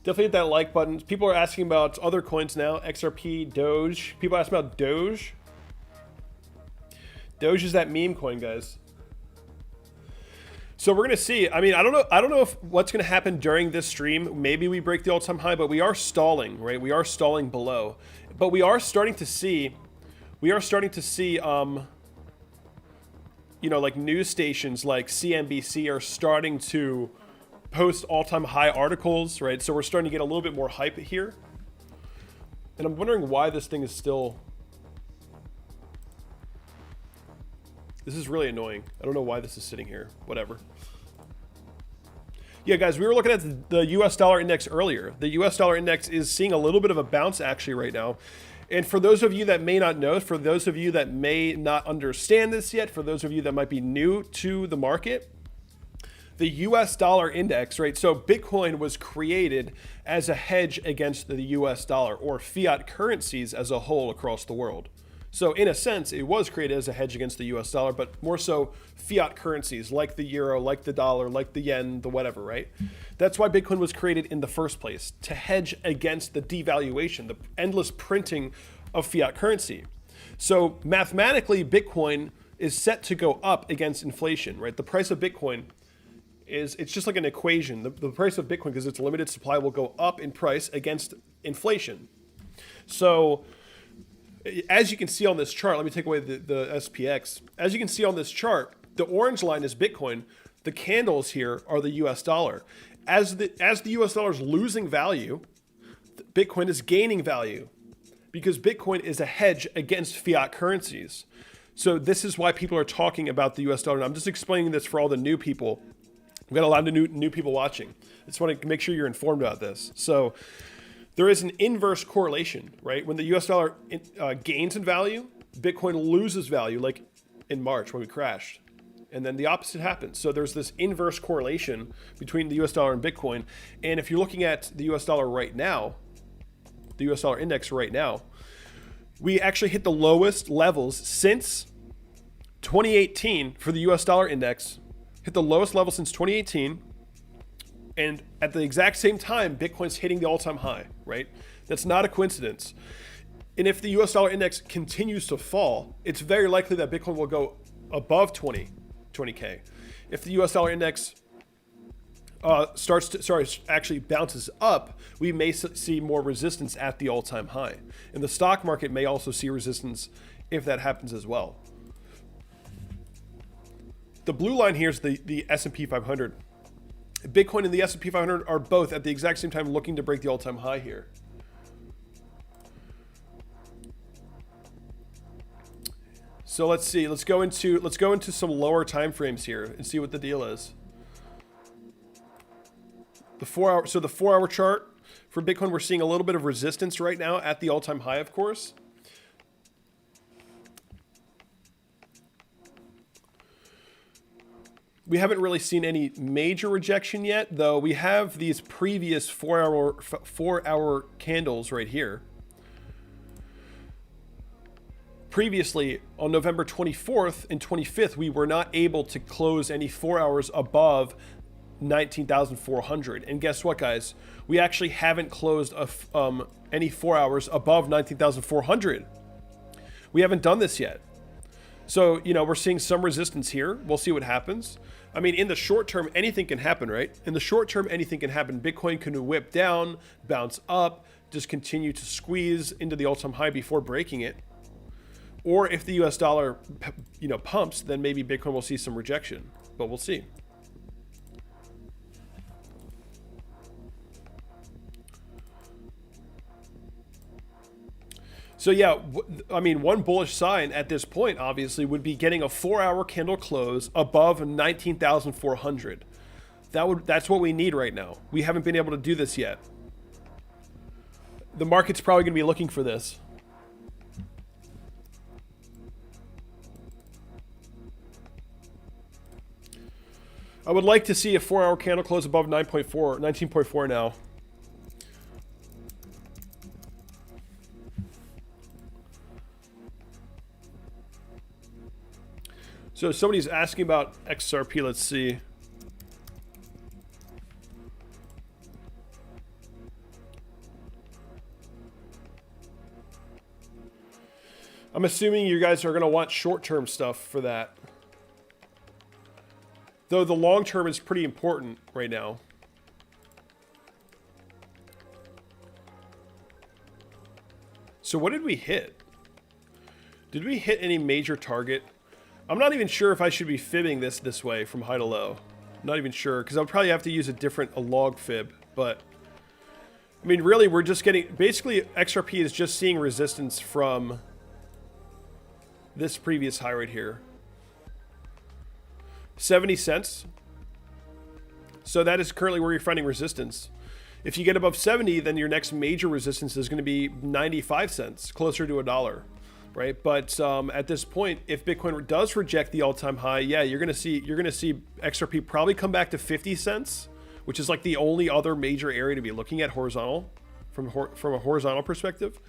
Definitely hit that like button. People are asking about other coins now. XRP, Doge. People ask about Doge. Doge is that meme coin, guys. So we're gonna see. I mean, I don't know if what's gonna happen during this stream. Maybe we break the all-time high, but we are stalling, right? We are stalling below. But we are starting to see. You know, like news stations like CNBC are starting to post all-time high articles, right? So we're starting to get a little bit more hype here. And I'm wondering why this thing is still... This is really annoying. I don't know why this is sitting here. Whatever. Yeah, guys, we were looking at the US dollar index earlier. The US dollar index is seeing a little bit of a bounce actually right now. And for those of you that may not know, for those of you that may not understand this yet, for those of you that might be new to the market, the US dollar index, right? So Bitcoin was created as a hedge against the US dollar or fiat currencies as a whole across the world. So in a sense, it was created as a hedge against the US dollar, but more so fiat currencies like the euro, like the dollar, like the yen, the whatever, right? That's why Bitcoin was created in the first place, to hedge against the devaluation, the endless printing of fiat currency. So mathematically, Bitcoin is set to go up against inflation, right? The price of Bitcoin it's just like an equation. The price of Bitcoin, because it's a limited supply, will go up in price against inflation. So as you can see on this chart, let me take away the SPX. As you can see on this chart, the orange line is Bitcoin. The candles here are the US dollar. As the US dollar is losing value, Bitcoin is gaining value because Bitcoin is a hedge against fiat currencies. So this is why people are talking about the US dollar. And I'm just explaining this for all the new people. We've got a lot of new people watching. I just want to make sure you're informed about this. So there is an inverse correlation, right? When the US dollar gains in value, Bitcoin loses value, like in March when we crashed. And then the opposite happens. So there's this inverse correlation between the US dollar and Bitcoin. And if you're looking at the US dollar right now, the US dollar index right now, we actually hit the lowest levels since 2018 for the US dollar index, hit the lowest level since 2018. And at the exact same time, Bitcoin's hitting the all-time high, right? That's not a coincidence. And if the US dollar index continues to fall, it's very likely that Bitcoin will go above 20K. If the US dollar index actually bounces up, we may see more resistance at the all-time high. And the stock market may also see resistance if that happens as well. The blue line here is the S&P 500. Bitcoin and the S&P 500 are both at the exact same time looking to break the all-time high here. So let's see. Let's go into some lower time frames here and see what the deal is. The 4-hour chart for Bitcoin, we're seeing a little bit of resistance right now at the all-time high, of course. We haven't really seen any major rejection yet, though we have these previous 4-hour candles right here. previously on November 24th and 25th, we were not able to close any 4 hours above 19,400. And guess what, guys? We actually haven't closed any 4 hours above 19,400. We haven't done this yet. So, you know, we're seeing some resistance here. We'll see what happens. I mean, in the short term, anything can happen, right? In the short term, anything can happen. Bitcoin can whip down, bounce up, just continue to squeeze into the all-time high before breaking it. Or if the US dollar, you know, pumps, then maybe Bitcoin will see some rejection. But we'll see. So yeah, I mean, one bullish sign at this point, obviously, would be getting a 4-hour candle close above 19,400. That's what we need right now. We haven't been able to do this yet. The market's probably going to be looking for this. I would like to see a 4-hour candle close above 19.4 now. So somebody's asking about XRP. Let's see. I'm assuming you guys are going to want short-term stuff for that. Though the long-term is pretty important right now. So what did we hit? Did we hit any major target? I'm not even sure if I should be fibbing this way from high to low. I'm not even sure, because I'll probably have to use a log fib. But, I mean, really, we're just getting... Basically, XRP is just seeing resistance from this previous high right here. 70 cents. So that is currently where you're finding resistance. If you get above 70, then your next major resistance is going to be 95 cents, closer to $1. Right, but at this point, if Bitcoin does reject the all-time high, yeah, you're gonna see XRP probably come back to 50 cents, which is like the only other major area to be looking at horizontal, from a horizontal perspective.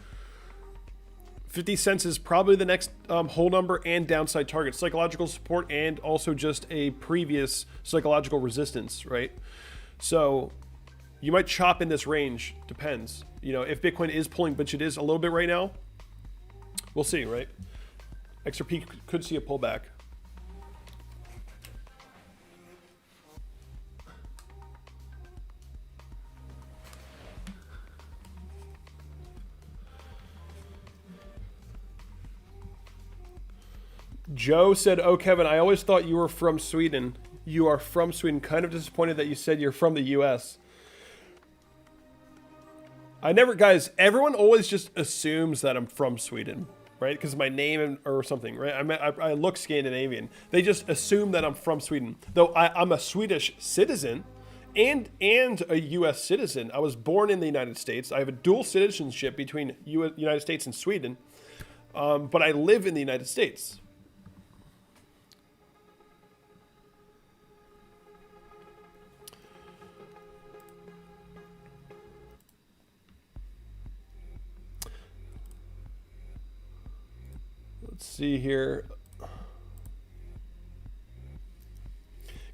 50 cents is probably the next whole number and downside target, psychological support, and also just a previous psychological resistance, right? So you might chop in this range, depends. You know, if Bitcoin is pulling, which it is a little bit right now. We'll see, right? XRP could see a pullback. Joe said, "Oh, Kevin, I always thought you were from Sweden. You are from Sweden. Kind of disappointed that you said you're from the US." I never, guys, everyone always just assumes that I'm from Sweden, right? Because my name or something, right? I look Scandinavian. They just assume that I'm from Sweden. Though I'm a Swedish citizen and a US citizen. I was born in the United States. I have a dual citizenship between United States and Sweden. But I live in the United States. Let's see here.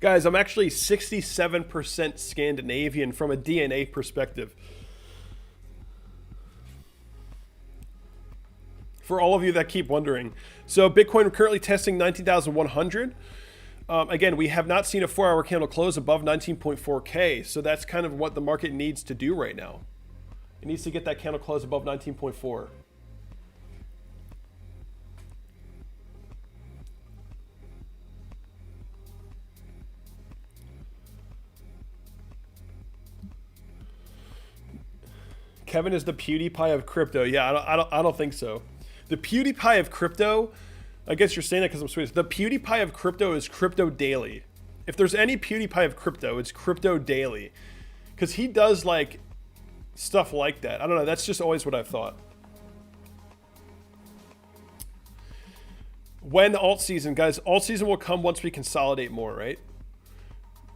Guys, I'm actually 67% Scandinavian from a DNA perspective. For all of you that keep wondering. So Bitcoin currently testing 19,100. Again, we have not seen a 4-hour candle close above 19.4K. So that's kind of what the market needs to do right now. It needs to get that candle close above 19.4. Kevin is the PewDiePie of crypto. Yeah, I don't think so. The PewDiePie of crypto, I guess you're saying that because I'm Swedish. The PewDiePie of crypto is Crypto Daily. If there's any PewDiePie of crypto, it's Crypto Daily. Because he does like stuff like that. I don't know. That's just always what I've thought. When Altseason, guys, Altseason will come once we consolidate more, right?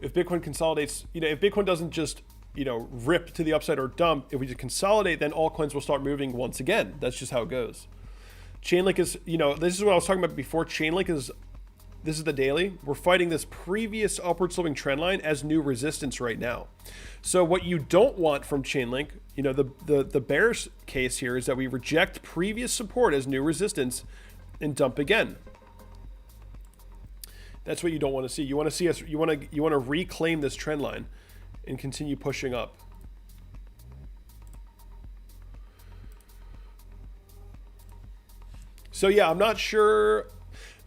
If Bitcoin consolidates, if Bitcoin doesn't just rip to the upside or dump, if we just consolidate, then altcoins will start moving once again. That's just how it goes. Chainlink is, you know, this is what I was talking about before. Chainlink is, this is the daily. We're fighting this previous upward sloping trend line as new resistance right now. So what you don't want from Chainlink, you know, the bearish case here is that we reject previous support as new resistance and dump again. That's what you don't want to see. You want to see us, you want to reclaim this trend line and continue pushing up. So yeah, I'm not sure.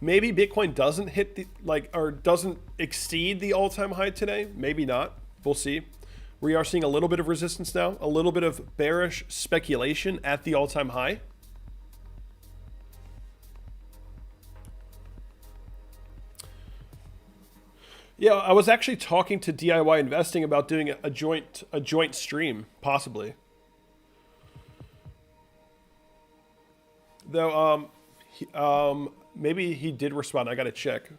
Maybe Bitcoin doesn't hit the, like, or doesn't exceed the all-time high today. Maybe not. We'll see. We are seeing a little bit of resistance now, a little bit of bearish speculation at the all-time high. Yeah, I was actually talking to DIY Investing about doing a joint stream, possibly. Though, maybe he did respond. I gotta check.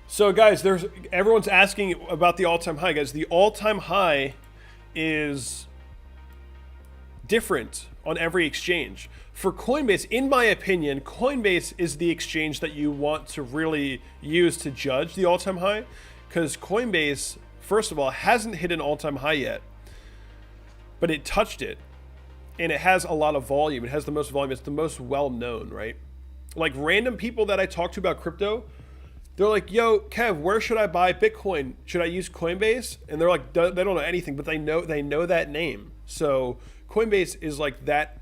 So guys, everyone's asking about the all-time high, guys. The all-time high is different on every exchange. For Coinbase, in my opinion, Coinbase is the exchange that you want to really use to judge the all-time high, because Coinbase, first of all, hasn't hit an all-time high yet, but it touched it, and it has a lot of volume. It has the most volume. It's the most well-known, right? Like random people that I talk to about crypto, they're like, yo, Kev, where should I buy Bitcoin? Should I use Coinbase? And they're like, they don't know anything, but they know that name. So Coinbase is like that,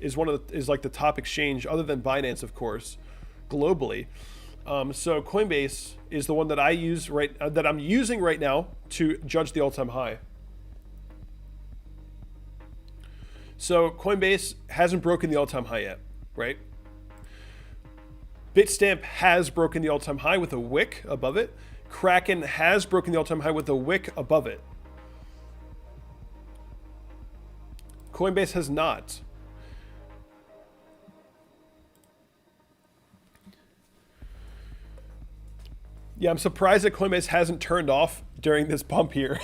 is like the top exchange other than Binance, of course, globally. So Coinbase is the one that I use that I'm using right now to judge the all-time high. So Coinbase hasn't broken the all-time high yet, right? Bitstamp has broken the all-time high with a wick above it. Kraken has broken the all-time high with a wick above it. Coinbase has not. Yeah, I'm surprised that Coinbase hasn't turned off during this pump here.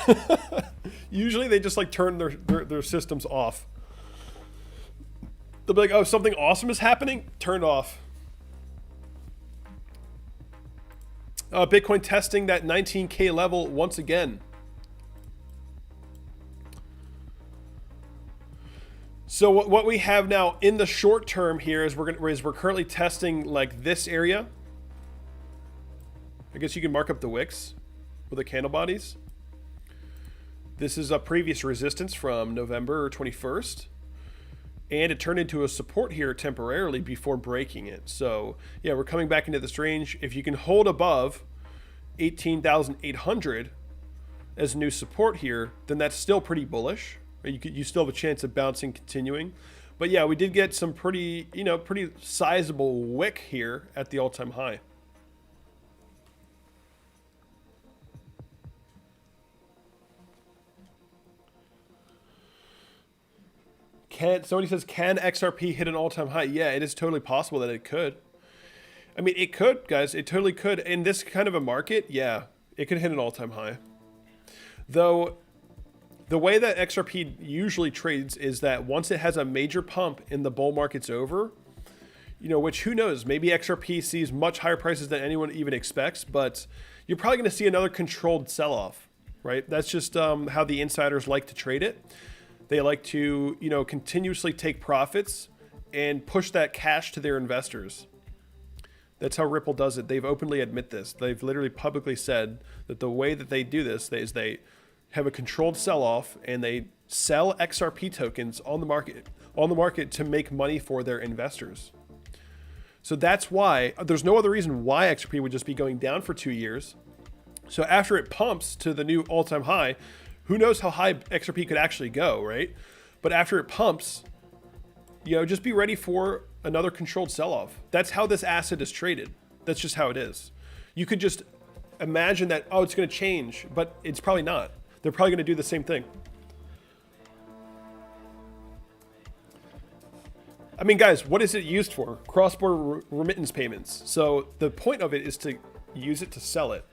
Usually they just like turn their systems off. They'll be like, oh, something awesome is happening? Turned off. Bitcoin testing that 19K level once again. So what we have now in the short term here is we're currently testing like this area. I guess you can mark up the wicks with the candle bodies. This is a previous resistance from November 21st. And it turned into a support here temporarily before breaking it. So yeah, we're coming back into this range. If you can hold above 18,800 as new support here, then that's still pretty bullish. You still have a chance of bouncing, continuing. But yeah, we did get some pretty sizable wick here at the all-time high. Somebody says, can XRP hit an all-time high? Yeah, it is totally possible that it could. I mean, it could, guys. It totally could. In this kind of a market, yeah, it could hit an all-time high. Though, the way that XRP usually trades is that once it has a major pump and the bull market's over, you know, which who knows, maybe XRP sees much higher prices than anyone even expects, but you're probably going to see another controlled sell-off, right? That's just how the insiders like to trade it. They like to, you know, continuously take profits and push that cash to their investors. That's how Ripple does it. They've openly admit this. They've literally publicly said that the way that they do this is they have a controlled sell-off and they sell XRP tokens on the market to make money for their investors. So that's why there's no other reason why XRP would just be going down for 2 years. So after it pumps to the new all-time high, who knows how high XRP could actually go, right? But after it pumps, you know, just be ready for another controlled sell-off. That's how this asset is traded. That's just how it is. You could just imagine that, oh, it's going to change, but it's probably not. They're probably going to do the same thing. I mean, guys, what is it used for? Cross-border remittance payments. So the point of it is to use it to sell it,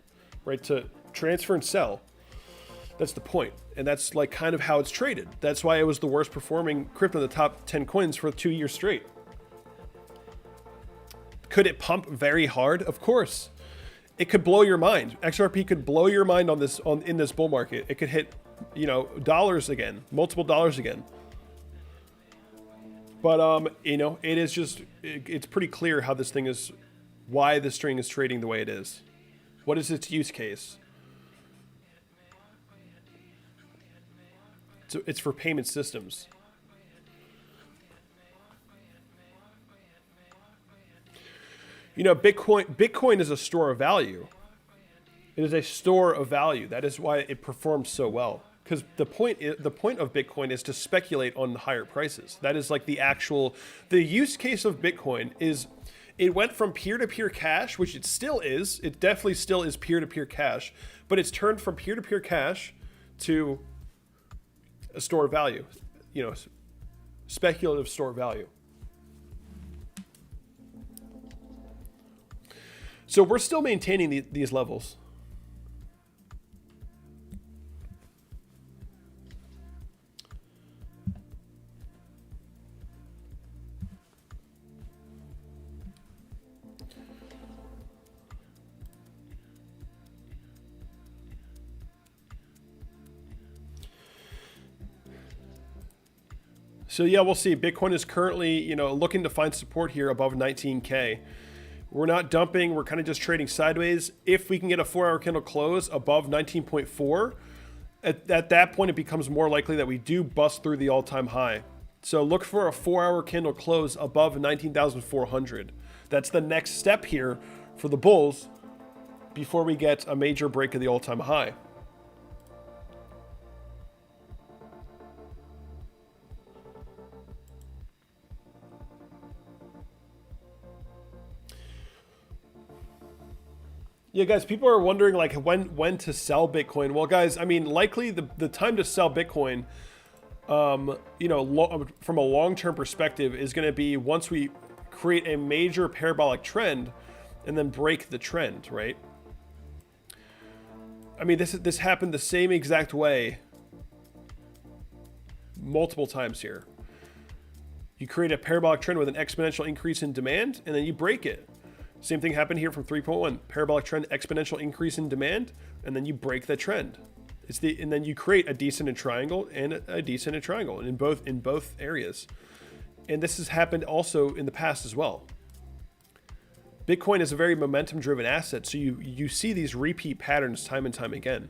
right? To transfer and sell. That's the point. And that's like kind of how it's traded. That's why it was the worst performing crypto in the top 10 coins for 2 years straight. Could it pump very hard? Of course. It could blow your mind. XRP could blow your mind on this in this bull market. It could hit, you know, dollars again, multiple dollars again. But you know, it is just it's pretty clear how this thing is, why the string is trading the way it is. What is its use case? So it's for payment systems. You know, Bitcoin is a store of value. It is a store of value. That is why it performs so well. Because the point of Bitcoin is to speculate on higher prices. That is like the use case of Bitcoin is, it went from peer-to-peer cash, which it still is. It definitely still is peer-to-peer cash, but it's turned from peer-to-peer cash to a store of value, you know, speculative store of value. So we're still maintaining these levels. So yeah, we'll see. Bitcoin is currently, you know, looking to find support here above 19K. We're not dumping. We're kind of just trading sideways. If we can get a 4-hour candle close above 19.4, at that point, it becomes more likely that we do bust through the all-time high. So look for a 4-hour candle close above 19,400. That's the next step here for the bulls before we get a major break of the all-time high. Yeah, guys, people are wondering like when to sell Bitcoin. Well, guys, I mean, likely the time to sell Bitcoin, you know, from a long-term perspective is going to be once we create a major parabolic trend and then break the trend, right? I mean, this happened the same exact way multiple times here. You create a parabolic trend with an exponential increase in demand, and then you break it. Same thing happened here from 3.1. Parabolic trend, exponential increase in demand, and then you break the trend. And then you create a descendant triangle and a descendant triangle, and in both areas. And this has happened also in the past as well. Bitcoin is a very momentum-driven asset, so you see these repeat patterns time and time again.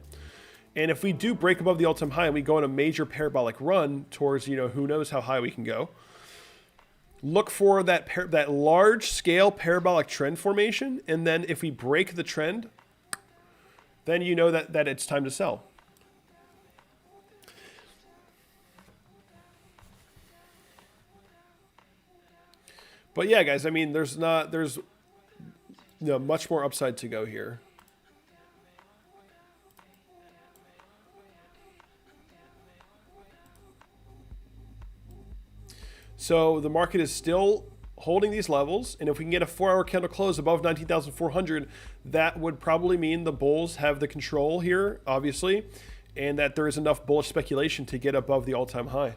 And if we do break above the all-time high and we go on a major parabolic run towards, you know, who knows how high we can go, look for that large-scale parabolic trend formation, and then if we break the trend, then you know that it's time to sell. But yeah, guys, I mean, there's you know, much more upside to go here. So the market is still holding these levels, and if we can get a 4-hour candle close above 19,400, that would probably mean the bulls have the control here, obviously, and that there is enough bullish speculation to get above the all-time high.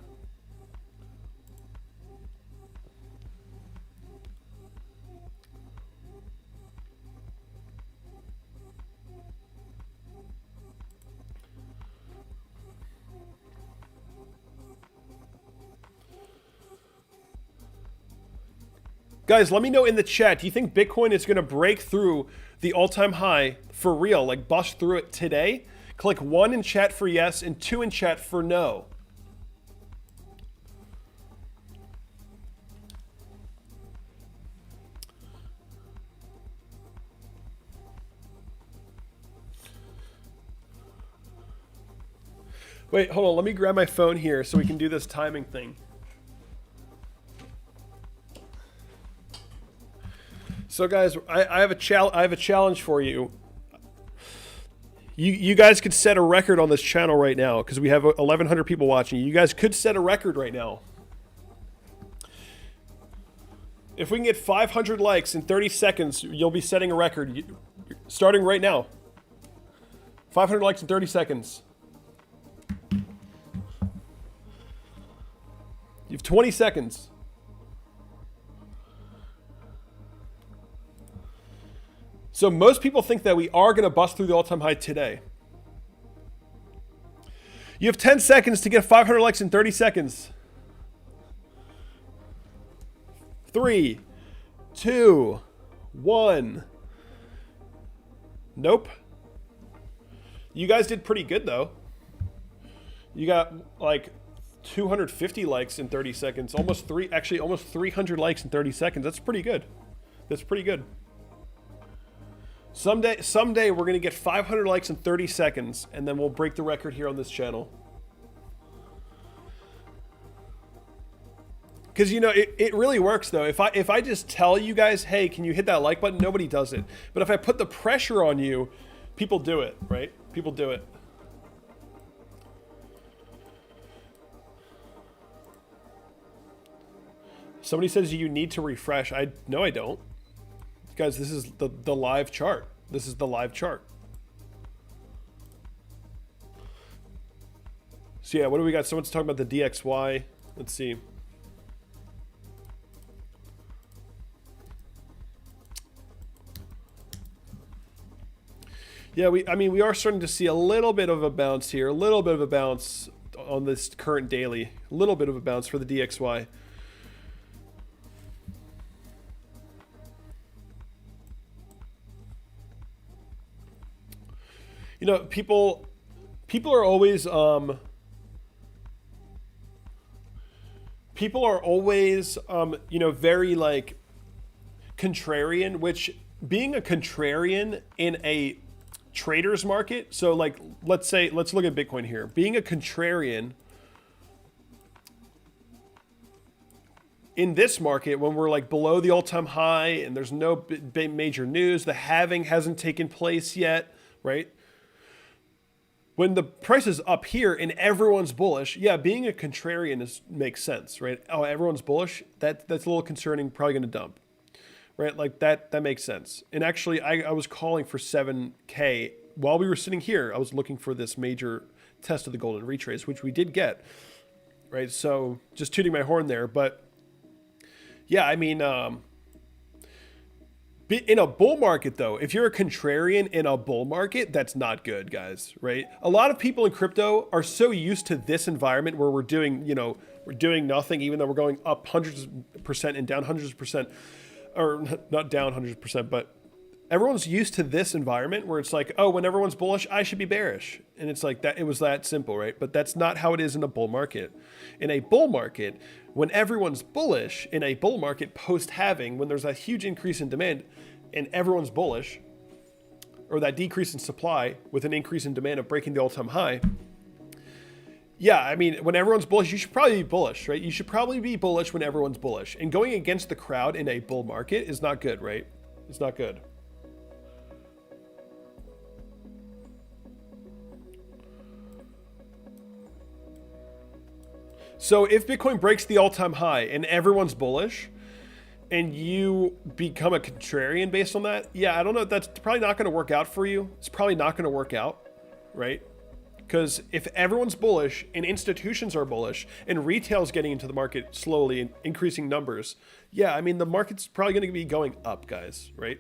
Guys, let me know in the chat, do you think Bitcoin is going to break through the all-time high for real, like bust through it today? Click 1 in chat for yes and 2 in chat for no. Wait, hold on, let me grab my phone here so we can do this timing thing. So guys, I have a challenge for you. You guys could set a record on this channel right now because we have 1,100 people watching. You guys could set a record right now. If we can get 500 likes in 30 seconds, you'll be setting a record starting right now. 500 likes in 30 seconds. You have 20 seconds. So most people think that we are going to bust through the all-time high today. You have 10 seconds to get 500 likes in 30 seconds. 3, 2, 1. Nope. You guys did pretty good though. You got like 250 likes in 30 seconds. Almost 300 likes in 30 seconds. That's pretty good. That's pretty good. Someday we're gonna get 500 likes in 30 seconds, and then we'll break the record here on this channel. Because you know it really works though. If I just tell you guys, hey, can you hit that like button? Nobody does it. But if I put the pressure on you, people do it, right? People do it. Somebody says you need to refresh. No, I don't. Guys, this is the live chart. This is the live chart. So yeah, what do we got? Someone's talking about the DXY. Let's see. Yeah, we are starting to see a little bit of a bounce here, a little bit of a bounce on this current daily, a little bit of a bounce for the DXY. You know, people are always you know, very like contrarian, which being a contrarian in a trader's market, so like let's look at Bitcoin here. Being a contrarian in this market when we're like below the all-time high and there's no major news, the halving hasn't taken place yet, right? When the price is up here and everyone's bullish, yeah, being a contrarian makes sense, right? Oh, everyone's bullish? That's a little concerning, probably going to dump, right? Like that makes sense. And actually, I was calling for 7K. While we were sitting here, I was looking for this major test of the golden retrace, which we did get, right? So just tooting my horn there. But yeah, I mean, in a bull market, though, if you're a contrarian in a bull market, that's not good, guys, right? A lot of people in crypto are so used to this environment where we're doing nothing, even though we're going up hundreds of percent and down hundreds of percent, or not down hundreds of percent, but everyone's used to this environment where it's like, oh, when everyone's bullish, I should be bearish. And it's like that, it was that simple, right? But that's not how it is in a bull market. In a bull market, when everyone's bullish, in a bull market post-halving, when there's a huge increase in demand and everyone's bullish, or that decrease in supply with an increase in demand of breaking the all-time high, yeah, I mean, when everyone's bullish, you should probably be bullish, right? You should probably be bullish when everyone's bullish. And going against the crowd in a bull market is not good, right? It's not good. So if Bitcoin breaks the all-time high and everyone's bullish and you become a contrarian based on that, yeah, I don't know. That's probably not going to work out for you. It's probably not going to work out, right? Because if everyone's bullish and institutions are bullish and retail's getting into the market slowly and increasing numbers, yeah, I mean, the market's probably going to be going up, guys, right?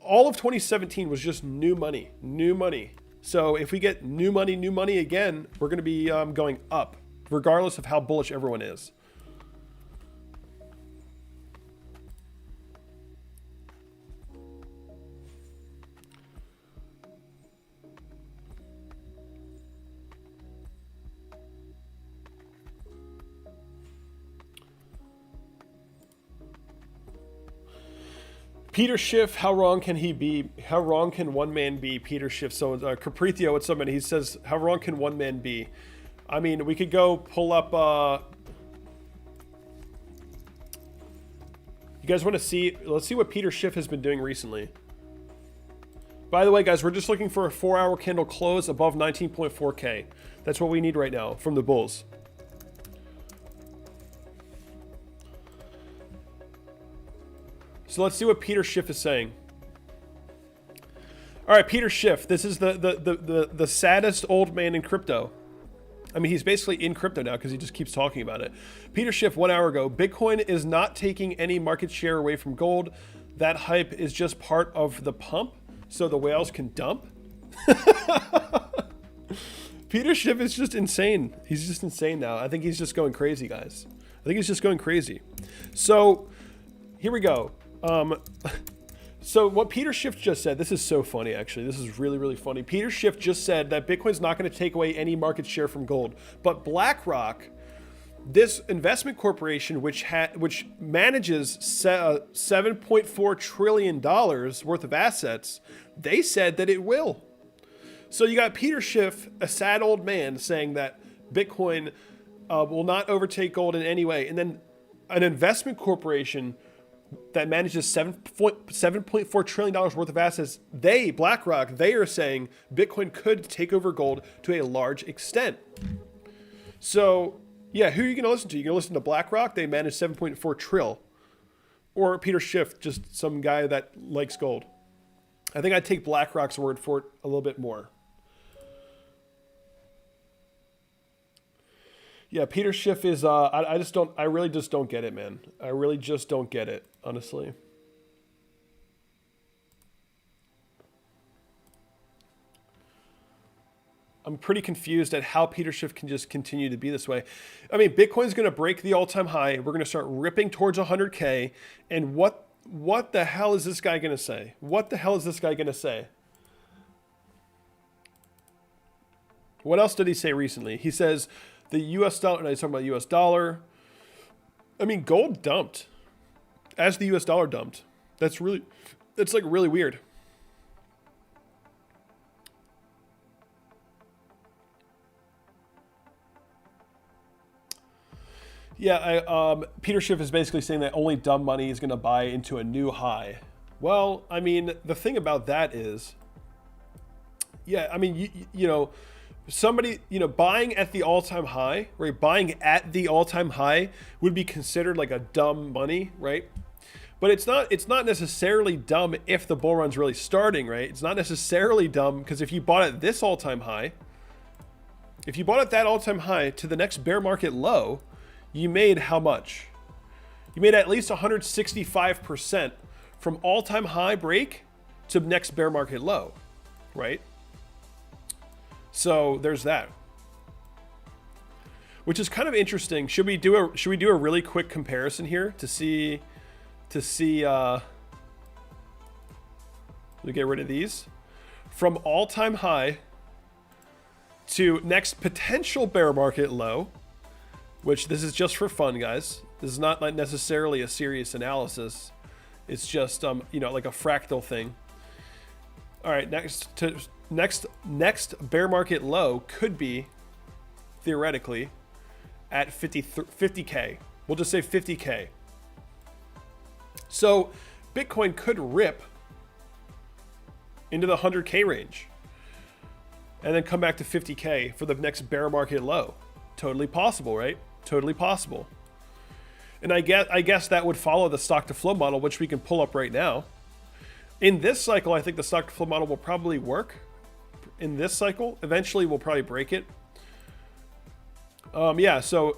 All of 2017 was just new money, new money. So if we get new money again, we're going to be going up, regardless of how bullish everyone is. Peter Schiff, how wrong can he be? How wrong can one man be? Peter Schiff. So Caprithio with somebody, he says, how wrong can one man be? I mean, we could go pull up, you guys want to see, let's see what Peter Schiff has been doing recently. By the way, guys, we're just looking for a 4-hour candle close above 19.4K. That's what we need right now from the bulls. So let's see what Peter Schiff is saying. All right, Peter Schiff, this is the saddest old man in crypto. I mean, he's basically in crypto now because he just keeps talking about it. Peter Schiff, 1 hour ago, Bitcoin is not taking any market share away from gold. That hype is just part of the pump so the whales can dump. Peter Schiff is just insane. He's just insane now. I think he's just going crazy, guys. I think he's just going crazy. So here we go. So what Peter Schiff just said, this is so funny, actually. This is really, really funny. Peter Schiff just said that Bitcoin's not going to take away any market share from gold. But BlackRock, this investment corporation, which manages $7.4 trillion worth of assets, they said that it will. So you got Peter Schiff, a sad old man, saying that Bitcoin will not overtake gold in any way. And then an investment corporation that manages $7.4 trillion worth of assets, BlackRock, they are saying Bitcoin could take over gold to a large extent. So, yeah, who are you going to listen to? You're going to listen to BlackRock? They manage 7.4 trill. Or Peter Schiff, just some guy that likes gold. I think I'd take BlackRock's word for it a little bit more. Yeah, Peter Schiff is, I really just don't get it, man. I really just don't get it, honestly. I'm pretty confused at how Peter Schiff can just continue to be this way. I mean, Bitcoin's going to break the all-time high. We're going to start ripping towards 100K. And what the hell is this guy going to say? What the hell is this guy going to say? What else did he say recently? He says the US dollar, no, he's talking about US dollar. I mean, gold dumped as the US dollar dumped. That's like really weird. Yeah, Peter Schiff is basically saying that only dumb money is going to buy into a new high. Well, I mean, the thing about that is, yeah, I mean, you know, somebody, you know, buying at the all-time high, right? Buying at the all-time high would be considered like a dumb money, right? But it's not necessarily dumb if the bull run's really starting, right? It's not necessarily dumb because if you bought at this all-time high, if you bought at that all-time high to the next bear market low, you made how much? You made at least 165% from all-time high break to next bear market low, right? So there's that, which is kind of interesting. Should we do a really quick comparison here to see? Let me get rid of these from all-time high to next potential bear market low. Which this is just for fun, guys. This is not like necessarily a serious analysis. It's just you know, like a fractal thing. All right, next bear market low could be theoretically at 50K. We'll just say 50K. So Bitcoin could rip into the 100K range and then come back to 50K for the next bear market low. Totally possible, right? Totally possible. And I guess that would follow the stock to flow model, which we can pull up right now. In this cycle, I think the stock to flow model will probably work. In this cycle, eventually we'll probably break it. Yeah, so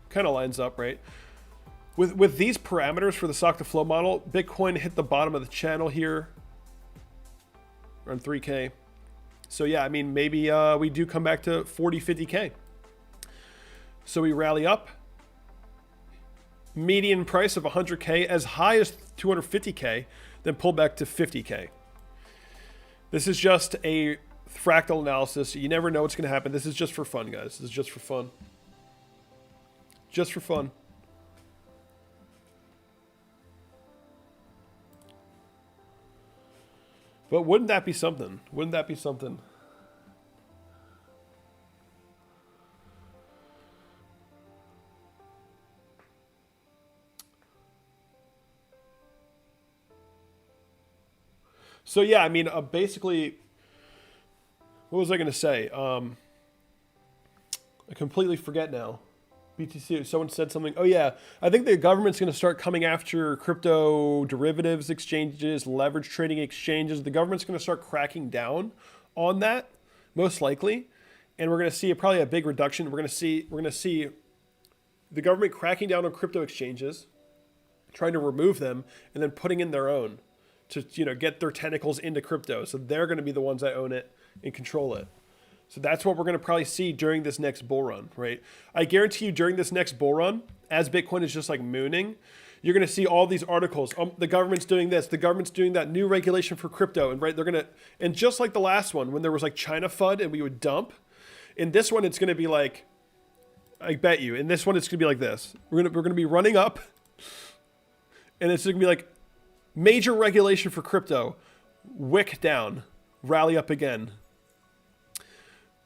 kind of lines up, right? With these parameters for the stock to flow model, Bitcoin hit the bottom of the channel here, around 3K. So yeah, I mean, maybe we do come back to 40, 50K. So we rally up, median price of 100K, as high as 250K, then pull back to 50K. This is just a fractal analysis. You never know what's going to happen. This is just for fun, guys. This is just for fun. Just for fun. But wouldn't that be something? Wouldn't that be something? So yeah, I mean, basically, what was I going to say? I completely forget now. BTC, someone said something. Oh yeah, I think the government's going to start coming after crypto derivatives exchanges, leverage trading exchanges. The government's going to start cracking down on that, most likely. and we're going to see probably a big reduction. We're going to see the government cracking down on crypto exchanges, trying to remove them, and then putting in their own to get their tentacles into crypto. So they're going to be the ones that own it and control it. So that's what we're going to probably see during this next bull run, right? I guarantee you during this next bull run, as Bitcoin is just like mooning, you're going to see all these articles. The government's doing this, the government's doing that, new regulation for crypto, and right, they're going to, and just like the last one when there was like China FUD and we would dump, in this one it's going to be like, I bet you, in this one it's going to be like this. We're going to be running up, and it's going to be like major regulation for crypto, wick down, rally up again.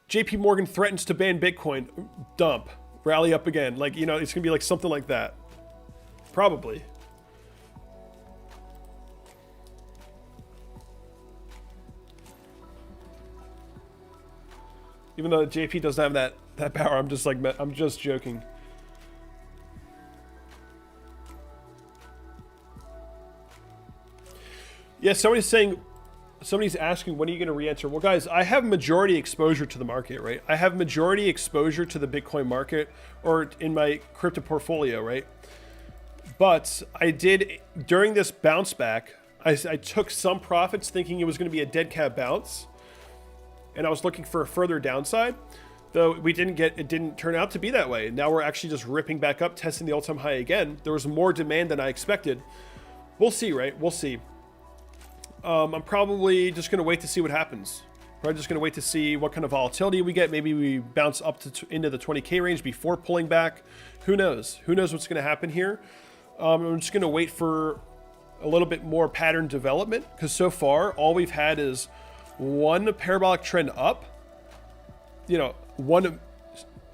JP Morgan threatens to ban Bitcoin, dump, rally up again. Like, it's going to be like something like that. Probably. Even though JP doesn't have that power, I'm just joking. Yeah, somebody's asking, when are you going to re-enter? Well, guys, I have majority exposure to the market, right? I have majority exposure to the Bitcoin market or in my crypto portfolio, right? But I did, during this bounce back, I took some profits thinking it was going to be a dead cat bounce. And I was looking for a further downside, though it didn't turn out to be that way. Now we're actually just ripping back up, testing the all-time high again. There was more demand than I expected. We'll see, right? We'll see. I'm probably just going to wait to see what happens. Probably just going to wait to see what kind of volatility we get. Maybe we bounce up into the 20K range before pulling back. Who knows? Who knows what's going to happen here? I'm just going to wait for a little bit more pattern development, because so far all we've had is one parabolic trend up, one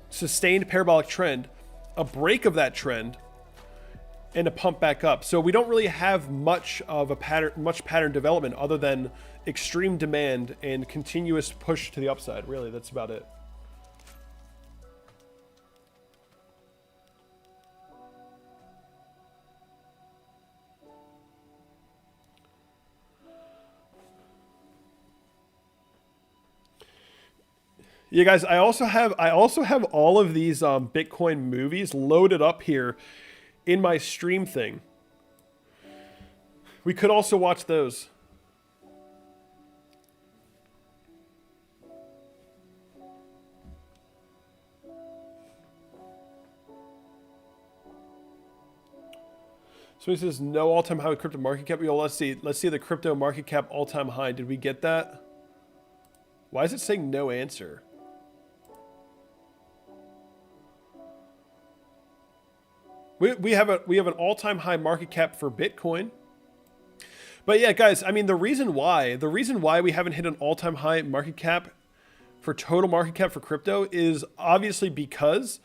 sustained parabolic trend, a break of that trend, and a pump back up. So we don't really have much pattern development other than extreme demand and continuous push to the upside. Really, that's about it. Yeah, guys, I also have all of these Bitcoin movies loaded up here in my stream thing. We could also watch those. So he says no all-time high with crypto market cap. Well, let's see the crypto market cap all-time high. Did we get that? Why is it saying no answer? We have an all-time high market cap for Bitcoin. But yeah, guys, I mean, the reason why we haven't hit an all-time high market cap for total market cap for crypto is obviously because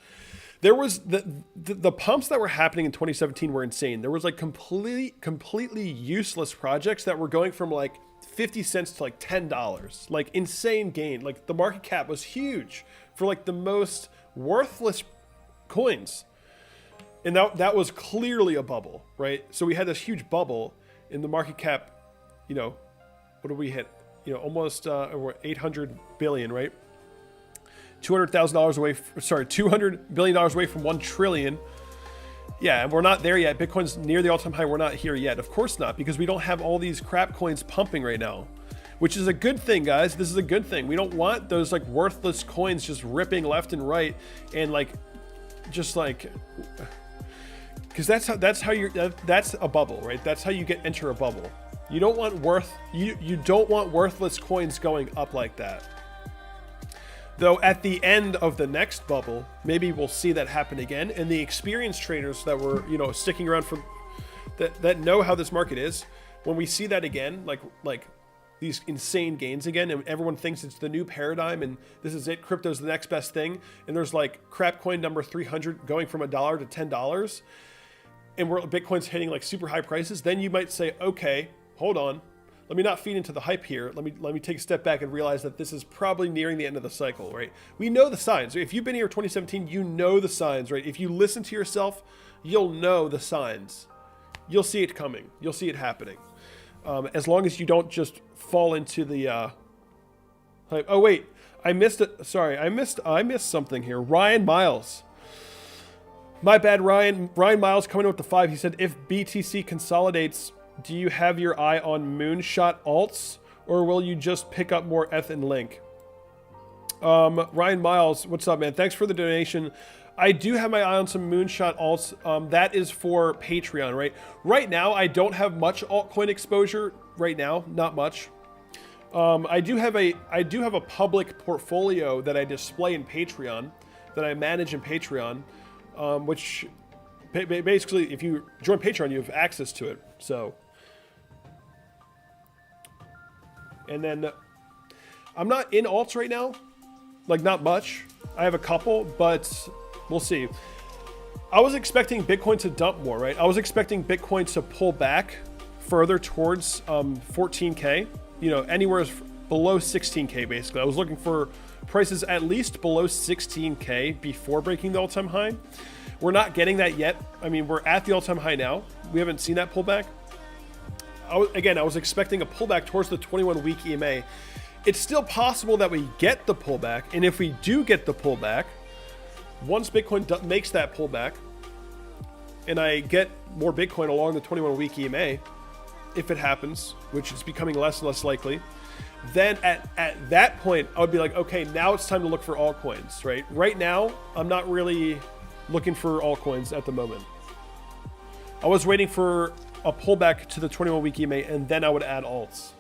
there was the pumps that were happening in 2017 were insane. There was like completely useless projects that were going from like 50 cents to like $10, like insane gain. Like the market cap was huge for like the most worthless coins. And that was clearly a bubble, right? So we had this huge bubble in the market cap, what did we hit? Almost we're 800 billion, right? $200 billion away from 1 trillion. Yeah, and we're not there yet. Bitcoin's near the all-time high. We're not here yet. Of course not, because we don't have all these crap coins pumping right now, which is a good thing, guys. This is a good thing. We don't want those like worthless coins just ripping left and right and like, just like, because that's a bubble, right? That's how you enter a bubble. You don't want you don't want worthless coins going up like that. Though at the end of the next bubble, maybe we'll see that happen again. And the experienced traders that were, sticking around for that know how this market is, when we see that again, like these insane gains again, and everyone thinks it's the new paradigm and this is it, crypto's the next best thing, and there's like crap coin number 300 going from $1 to $10, and Bitcoin's hitting like super high prices, then you might say, okay, hold on, let me not feed into the hype here. Let me take a step back and realize that this is probably nearing the end of the cycle, right? We know the signs. If you've been here 2017, you know the signs, right? If you listen to yourself, you'll know the signs. You'll see it coming. You'll see it happening. As long as you don't just fall into the hype. Oh wait, I missed it. Sorry, I missed something here. Ryan Miles. My bad, Ryan. Ryan Miles coming in with the 5. He said, if BTC consolidates, do you have your eye on moonshot alts, or will you just pick up more ETH and Link? Ryan Miles, what's up, man? Thanks for the donation. I do have my eye on some moonshot alts. That is for Patreon, right? Right now, I don't have much altcoin exposure. Right now, not much. I do have a public portfolio that I display in Patreon, that I manage in Patreon, which basically, if you join Patreon, you have access to it. So, and then I'm not in alts right now, like not much. I have a couple, but we'll see. I was expecting Bitcoin to dump more, right? I was expecting Bitcoin to pull back further towards 14K. You know, anywhere below 16K, basically. I was looking for prices at least below 16K before breaking the all-time high. We're not getting that yet. I mean, we're at the all-time high now. We haven't seen that pullback. Again, I was expecting a pullback towards the 21-week EMA. It's still possible that we get the pullback, and if we do get the pullback, once Bitcoin makes that pullback, and I get more Bitcoin along the 21-week EMA, if it happens, which is becoming less and less likely, then at that point, I would be like, okay, now it's time to look for altcoins, right? Right now, I'm not really looking for altcoins at the moment. I was waiting for a pullback to the 21-week EMA, and then I would add alts.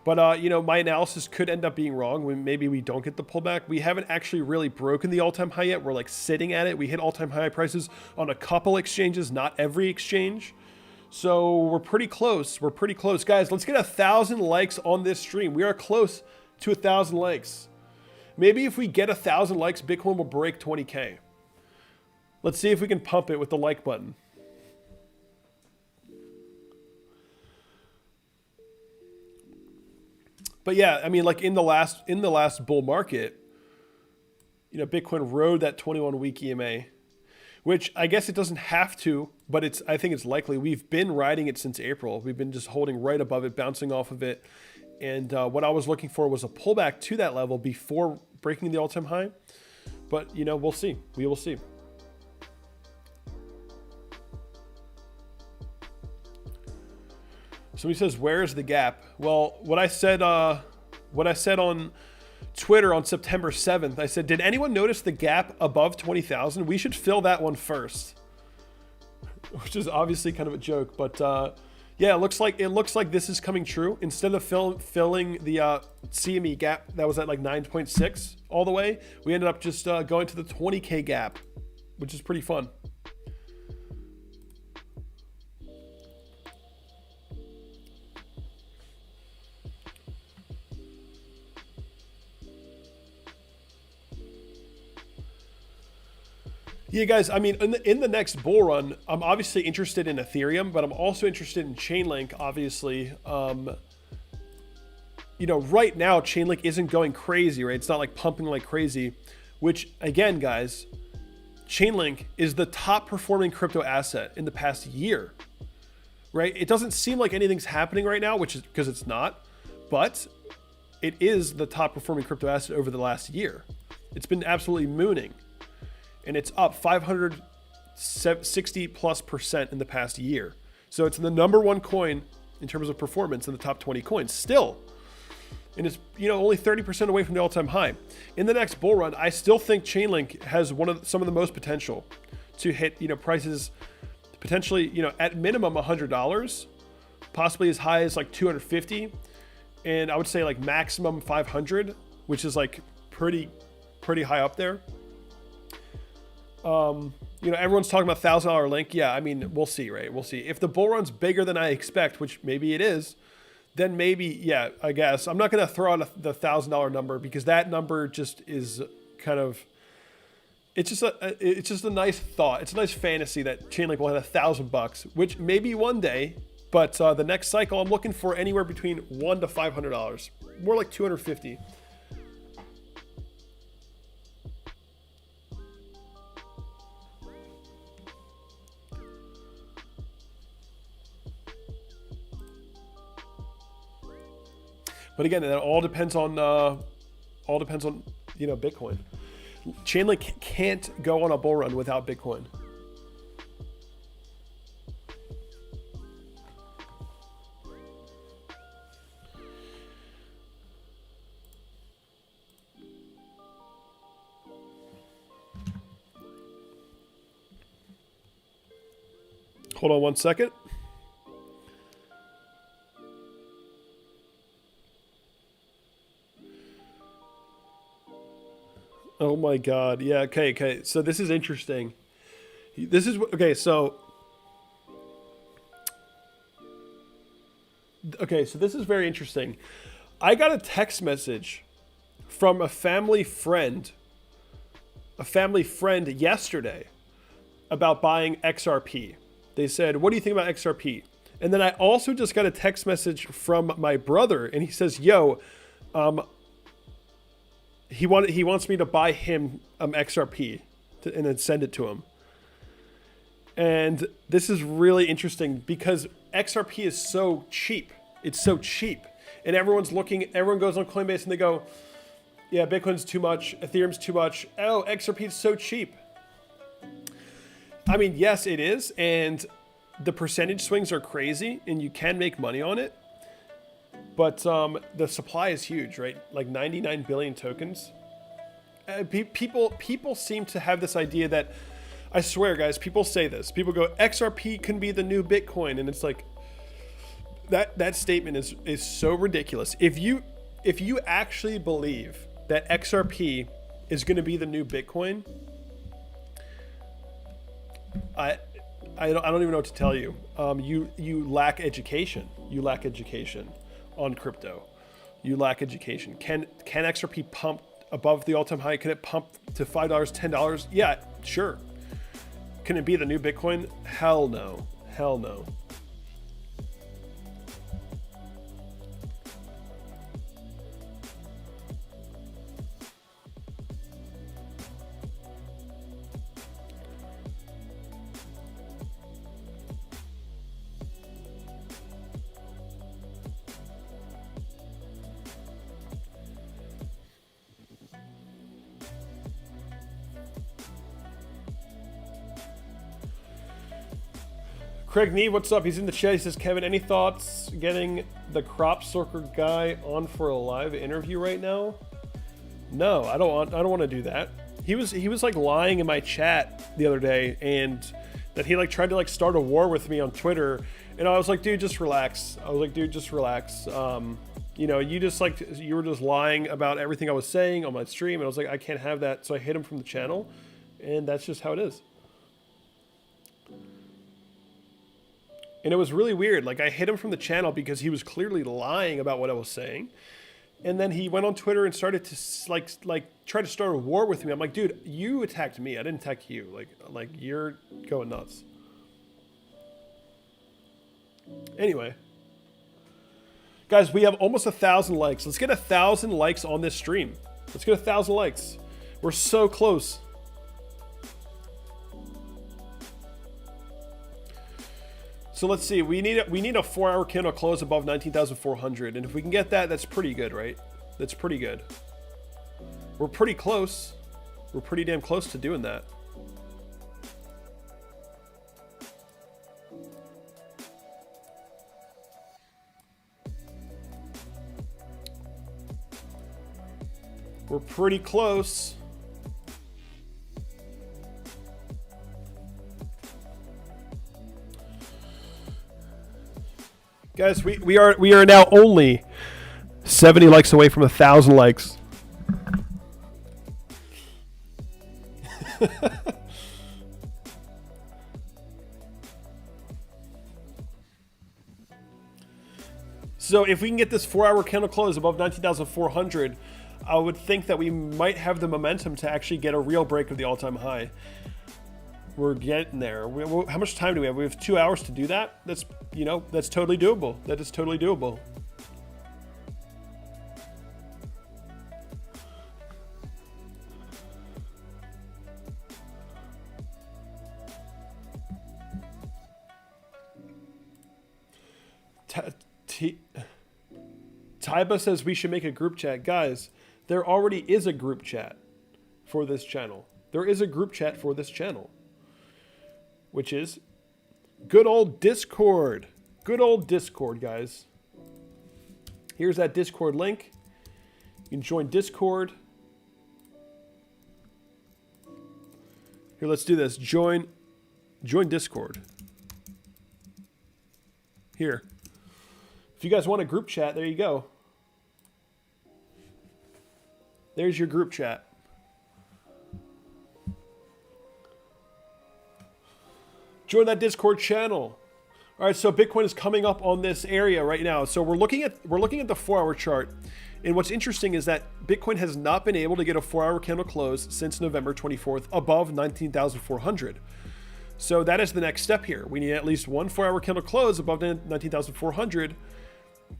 But, you know, my analysis could end up being wrong. Maybe we don't get the pullback. We haven't actually really broken the all-time high yet. We're like sitting at it. We hit all-time high prices on a couple exchanges, not every exchange. So we're pretty close. We're pretty close. Guys, let's get 1,000 likes on this stream. We are close to 1,000 likes. Maybe if we get 1,000 likes, Bitcoin will break 20K. Let's see if we can pump it with the like button. But yeah, I mean, like in the last bull market, you know, Bitcoin rode that 21-week EMA, which I guess it doesn't have to, but I think it's likely. We've been riding it since April. We've been just holding right above it, bouncing off of it. And what I was looking for was a pullback to that level before breaking the all-time high. But, you know, we'll see. We will see. Somebody says, "Where's the gap?" Well, what I said on Twitter on September 7th, I said, "Did anyone notice the gap above 20,000? We should fill that one first," which is obviously kind of a joke, but yeah, it looks like this is coming true. Instead of filling the CME gap that was at like 9.6 all the way, we ended up just going to the 20K gap, which is pretty fun. Yeah, guys, I mean, in the next bull run, I'm obviously interested in Ethereum, but I'm also interested in Chainlink, obviously. You know, right now, Chainlink isn't going crazy, right? It's not like pumping like crazy, which, again, guys, Chainlink is the top performing crypto asset in the past year, right? It doesn't seem like anything's happening right now, which is because it's not, but it is the top performing crypto asset over the last year. It's been absolutely mooning. And it's up 560+% in the past year. So it's the number one coin in terms of performance in the top 20 coins still. And it's, you know, only 30% away from the all-time high. In the next bull run, I still think Chainlink has some of the most potential to hit, you know, prices potentially, you know, at minimum $100, possibly as high as like 250, and I would say like maximum 500, which is like pretty high up there. You know, everyone's talking about $1,000 link. Yeah, I mean, we'll see, right? We'll see. If the bull run's bigger than I expect, which maybe it is, then maybe, yeah, I guess. I'm not going to throw out the $1,000 number because that number just is kind of, it's just a nice thought. It's a nice fantasy that Chainlink will hit $1,000, which maybe one day, but the next cycle, I'm looking for anywhere between $100 to $500, more like $250. But again, it all depends on Bitcoin. Chainlink can't go on a bull run without Bitcoin. Hold on one second. Oh my God. Yeah. Okay. So this is interesting. Okay. So this is very interesting. I got a text message from a family friend yesterday about buying XRP. They said, "What do you think about XRP?" And then I also just got a text message from my brother, and he says, "Yo, he wants me to buy him XRP and then send it to him." And this is really interesting because XRP is so cheap. It's so cheap, and everyone goes on Coinbase and they go, "Yeah, Bitcoin's too much. Ethereum's too much. Oh, XRP is so cheap." I mean, yes, it is, and the percentage swings are crazy, and you can make money on it. But the supply is huge, right? Like 99 billion tokens. People seem to have this idea that, I swear, guys, people say this. People go, XRP can be the new Bitcoin, and it's like that statement is so ridiculous. If you actually believe that XRP is going to be the new Bitcoin, I don't even know what to tell you. You lack education. You lack education on crypto. You lack education. Can XRP pump above the all-time high? Can it pump to $5, $10? Yeah, sure. Can it be the new Bitcoin? Hell no. Hell no. Craig Nee, what's up? He's in the chat. He says, "Kevin, any thoughts getting the crop circle guy on for a live interview right now?" No, I don't want to do that. He was like lying in my chat the other day, and that he like tried to like start a war with me on Twitter, and I was like, "Dude, just relax." You know, you were just lying about everything I was saying on my stream, and I was like, I can't have that, so I hit him from the channel, and that's just how it is. And it was really weird. Like, I hit him from the channel because he was clearly lying about what I was saying. And then he went on Twitter and started to like try to start a war with me. I'm like, dude, you attacked me. I didn't attack you. Like you're going nuts. Anyway, guys, we have almost 1,000 likes. Let's get 1,000 likes on this stream. Let's get 1,000 likes. We're so close. So let's see. We need a 4-hour candle close above 19,400, and if we can get that, that's pretty good, right? That's pretty good. We're pretty close. We're pretty damn close to doing that. We're pretty close. Guys, we are now only 70 likes away from 1,000 likes. So if we can get this 4-hour candle close above 19,400, I would think that we might have the momentum to actually get a real break of the all-time high. We're getting there. How much time do we have? We have 2 hours to do that. That's totally doable. That is totally doable. Taiba says we should make a group chat. Guys, there already is a group chat for this channel. There is a group chat for this channel, which is good old Discord. Good old Discord, guys. Here's that Discord link. You can join Discord. Here, let's do this. Join Discord. Here. If you guys want a group chat, there you go. There's your group chat. Join that Discord channel. All right, so Bitcoin is coming up on this area right now. So we're looking at the 4-hour chart. And what's interesting is that Bitcoin has not been able to get a 4-hour candle close since November 24th above 19,400. So that is the next step here. We need at least one 4-hour candle close above 19,400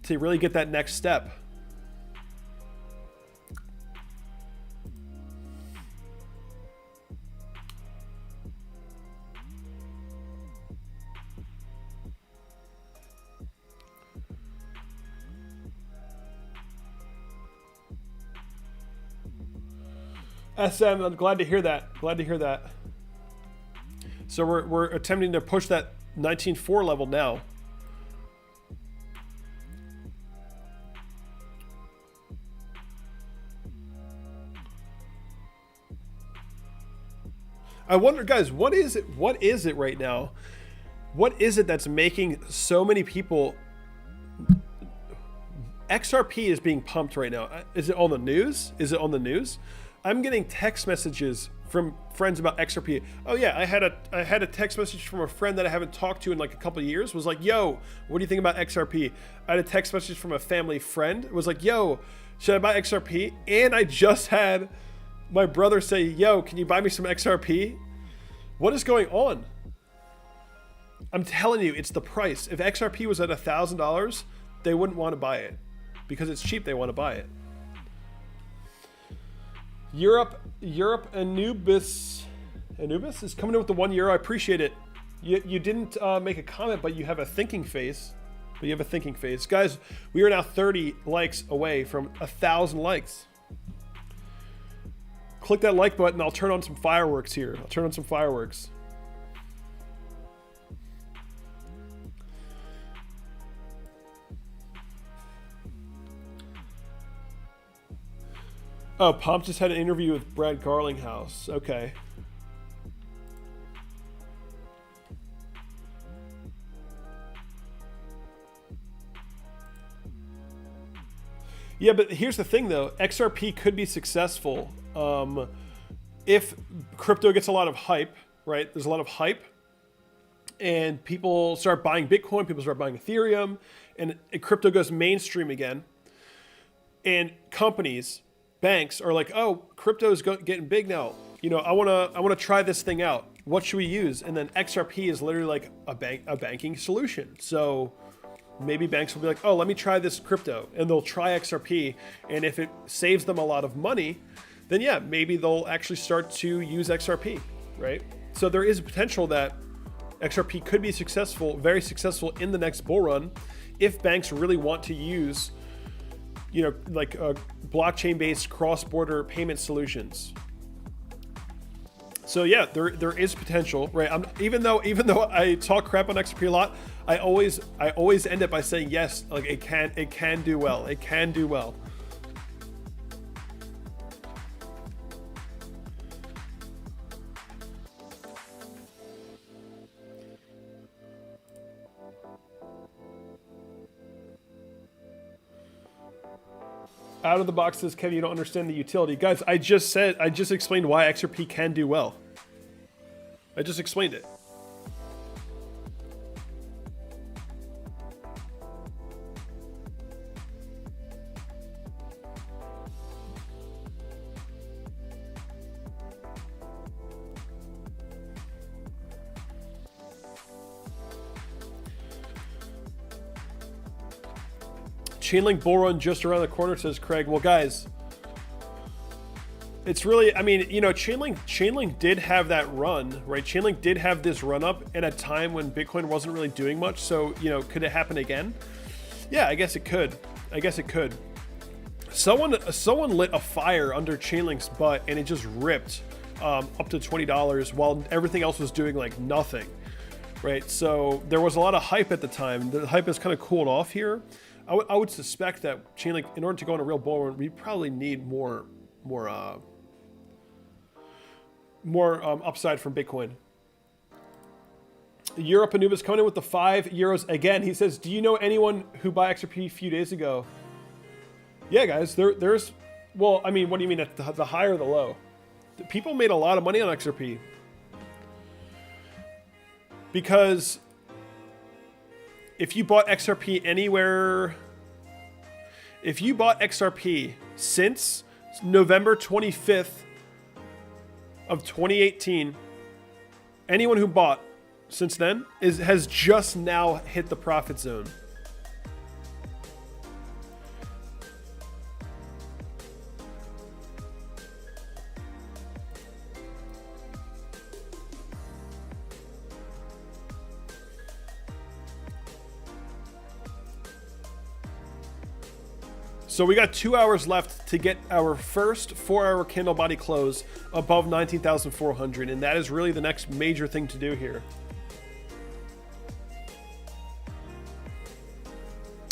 to really get that next step. SM, I'm glad to hear that. Glad to hear that. So we're attempting to push that 19.4 level now. I wonder, guys, what is it right now? What is it that's making so many people... XRP is being pumped right now. Is it on the news? Is it on the news? I'm getting text messages from friends about XRP. Oh yeah, I had a text message from a friend that I haven't talked to in like a couple of years. Was like, yo, what do you think about XRP? I had a text message from a family friend. It was like, yo, should I buy XRP? And I just had my brother say, yo, can you buy me some XRP? What is going on? I'm telling you, it's the price. If XRP was at $1,000, they wouldn't want to buy it. Because it's cheap, they want to buy it. Europe, Anubis is coming in with the €1. I appreciate it. You didn't make a comment, but you have a thinking face. Guys, we are now 30 likes away from 1,000 likes. Click that like button. I'll turn on some fireworks here. Oh, Pomp just had an interview with Brad Garlinghouse. Okay. Yeah, but here's the thing, though. XRP could be successful if crypto gets a lot of hype, right? There's a lot of hype, and people start buying Bitcoin, people start buying Ethereum, and crypto goes mainstream again. And companies... banks are like, oh, crypto is getting big now. You know, I want to try this thing out. What should we use? And then XRP is literally like a banking solution. So maybe banks will be like, oh, let me try this crypto, and they'll try XRP. And if it saves them a lot of money, then yeah, maybe they'll actually start to use XRP, right? So there is a potential that XRP could be successful, very successful in the next bull run, if banks really want to use, you know, like blockchain-based cross-border payment solutions. So yeah, there is potential, right? Even though I talk crap on XRP a lot, I always end it by saying yes, like it can do well. It can do well. Out of the box says, Kevin, you don't understand the utility. Guys, I just explained why XRP can do well. I just explained it. Chainlink bull run just around the corner, says Craig. Well, guys, it's really, I mean, you know, Chainlink did have that run, right? Chainlink did have this run up at a time when Bitcoin wasn't really doing much. So, you know, could it happen again? Yeah, I guess it could. I guess it could. Someone lit a fire under Chainlink's butt, and it just ripped up to $20 while everything else was doing like nothing, right? So there was a lot of hype at the time. The hype has kind of cooled off here. I would suspect that Chainlink, in order to go on a real bull run, we probably need more upside from Bitcoin. Europe Anubis coming in with the €5 again. He says, "Do you know anyone who bought XRP a few days ago?" Yeah, guys, there's, well, I mean, what do you mean at the high or the low? People made a lot of money on XRP because if you bought XRP anywhere, if you bought XRP since November 25th of 2018, anyone who bought since then has just now hit the profit zone. So we got 2 hours left to get our first 4-hour candle body close above 19,400, and that is really the next major thing to do here.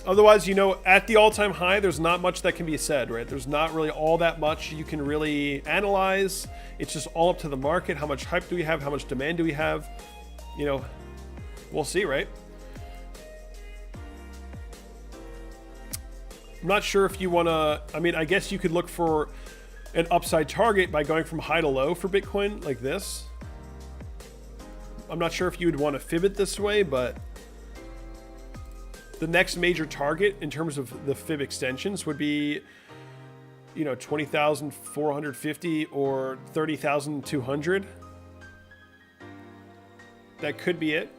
Otherwise, you know, at the all-time high, there's not much that can be said, right? There's not really all that much you can really analyze. It's just all up to the market. How much hype do we have? How much demand do we have? You know, we'll see, right? I'm not sure if you want to, I mean, I guess you could look for an upside target by going from high to low for Bitcoin like this. I'm not sure if you would want to fib it this way, but the next major target in terms of the fib extensions would be, you know, 20,450 or 30,200. That could be it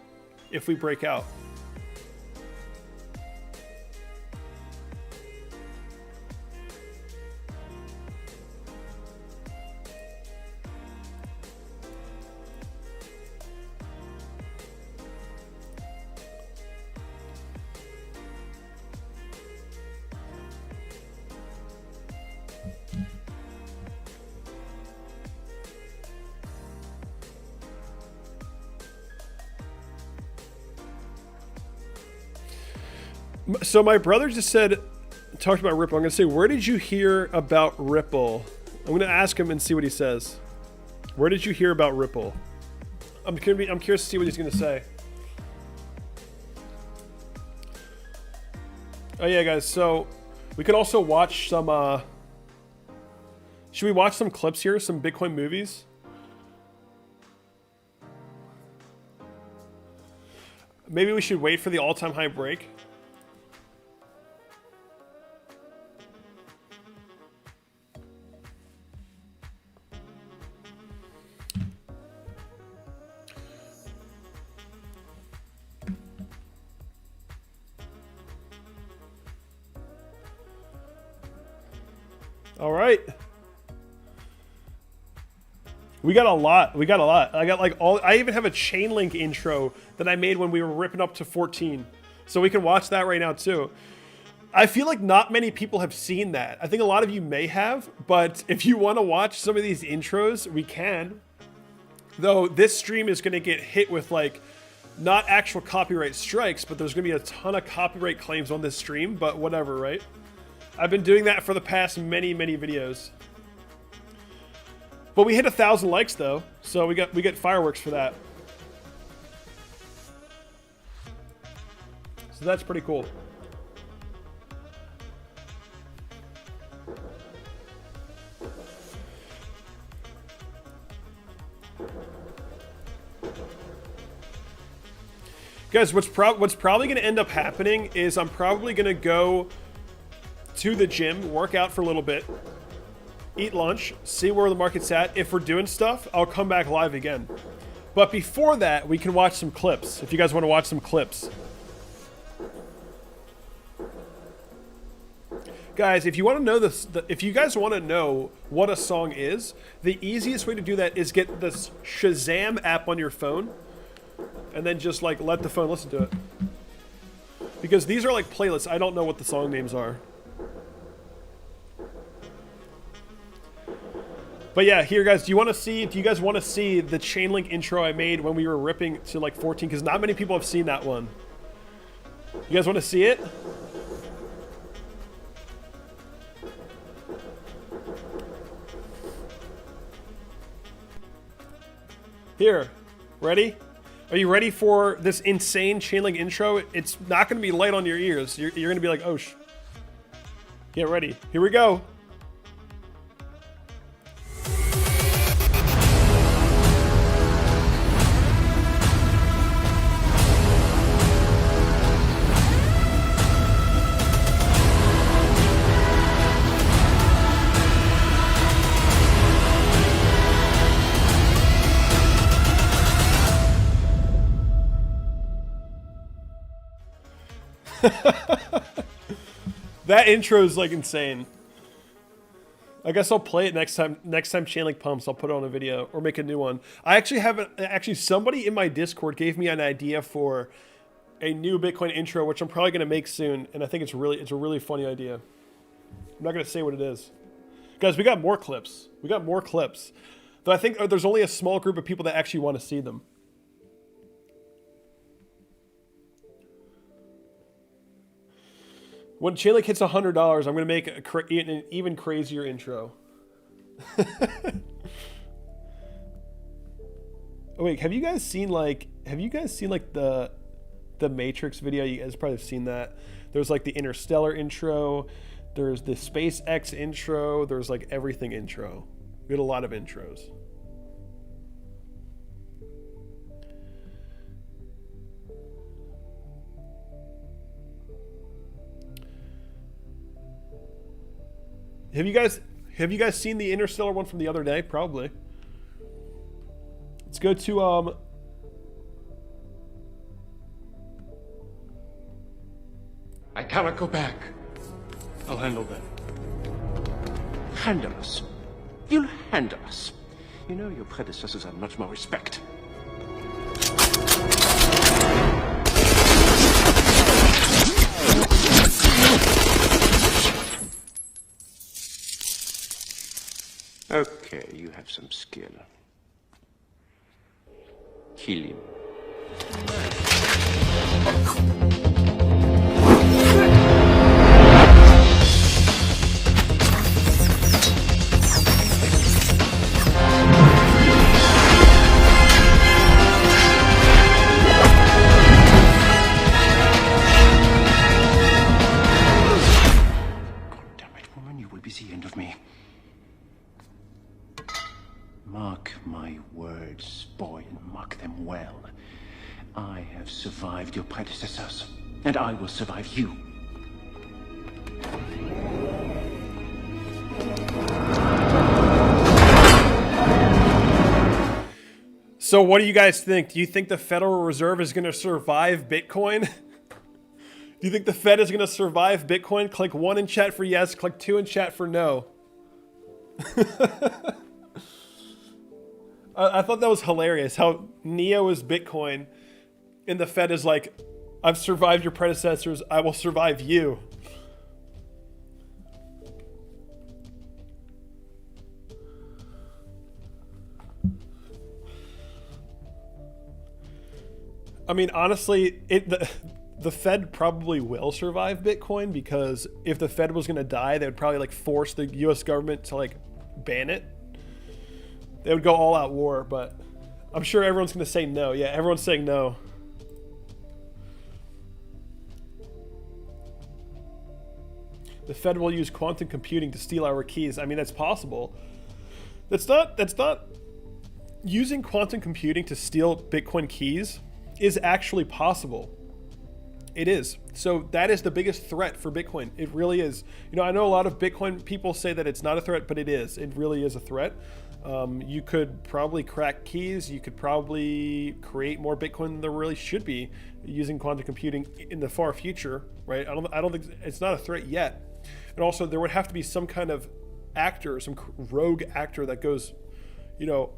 if we break out. So my brother just talked about Ripple. I'm going to say, where did you hear about Ripple? I'm going to ask him and see what he says. Where did you hear about Ripple? I'm curious to see what he's going to say. Oh yeah, guys. So we could also watch some, should we watch some clips here? Some Bitcoin movies? Maybe we should wait for the all-time high break. All right. We got a lot. I got like I even have a Chainlink intro that I made when we were ripping up to 14. So we can watch that right now too. I feel like not many people have seen that. I think a lot of you may have, but if you want to watch some of these intros, we can. Though this stream is going to get hit with like not actual copyright strikes, but there's going to be a ton of copyright claims on this stream, but whatever, right? I've been doing that for the past many videos. But we hit 1,000 likes though, so we get fireworks for that. So that's pretty cool. Guys, what's probably going to end up happening is I'm probably going to go to the gym, work out for a little bit, eat lunch, see where the market's at. If we're doing stuff, I'll come back live again. But before that, we can watch some clips, if you guys want to watch some clips. Guys, if you want to know this, if you guys want to know what a song is, the easiest way to do that is get this Shazam app on your phone and then just like let the phone listen to it. Because these are like playlists. I don't know what the song names are. But yeah, here guys, do you guys want to see the Chainlink intro I made when we were ripping to like 14? Because not many people have seen that one. You guys want to see it? Here, ready? Are you ready for this insane Chainlink intro? It's not going to be light on your ears. You're going to be like, oh, get ready. Here we go. That intro is like insane. I guess I'll play it next time. Next time Chainlink pumps, I'll put it on a video or make a new one. I actually haven't. Actually, somebody in my Discord gave me an idea for a new Bitcoin intro, which I'm probably gonna make soon, and I think it's a really funny idea. I'm not gonna say what it is, guys. We got more clips. We got more clips. Though I think there's only a small group of people that actually want to see them. When Chainlink hits $100, I'm going to make an even crazier intro. Oh wait, have you guys seen like the Matrix video? You guys probably have seen that. There's like the Interstellar intro, there's the SpaceX intro, there's like everything intro. We had a lot of intros. Have you guys seen the Interstellar one from the other day? Probably. Let's go to I cannot go back. I'll handle that. Handle us. You'll handle us. You know your predecessors had much more respect. Okay, you have some skill. Kill him. God damn it, woman, you will be the end of me. Mark my words, boy, and mark them well. I have survived your predecessors, and I will survive you. So what do you guys think? Do you think the Federal Reserve is going to survive Bitcoin? Do you think the Fed is going to survive Bitcoin? Click 1 in chat for yes, click 2 in chat for no. I thought that was hilarious how Neo is Bitcoin and the Fed is like, I've survived your predecessors, I will survive you. I mean, honestly, the Fed probably will survive Bitcoin, because if the Fed was going to die, they would probably like force the US government to like ban it. They would go all out war, but I'm sure everyone's going to say no. Yeah, everyone's saying no. The Fed will use quantum computing to steal our keys. I mean, that's possible. That's not using quantum computing to steal Bitcoin keys is actually possible. It is. So that is the biggest threat for Bitcoin. It really is. You know, I know a lot of Bitcoin people say that it's not a threat, but it is. It really is a threat. You could probably crack keys. You could probably create more Bitcoin than there really should be using quantum computing in the far future, right? I don't think it's not a threat yet. And also, there would have to be some kind of actor, some rogue actor that goes, you know,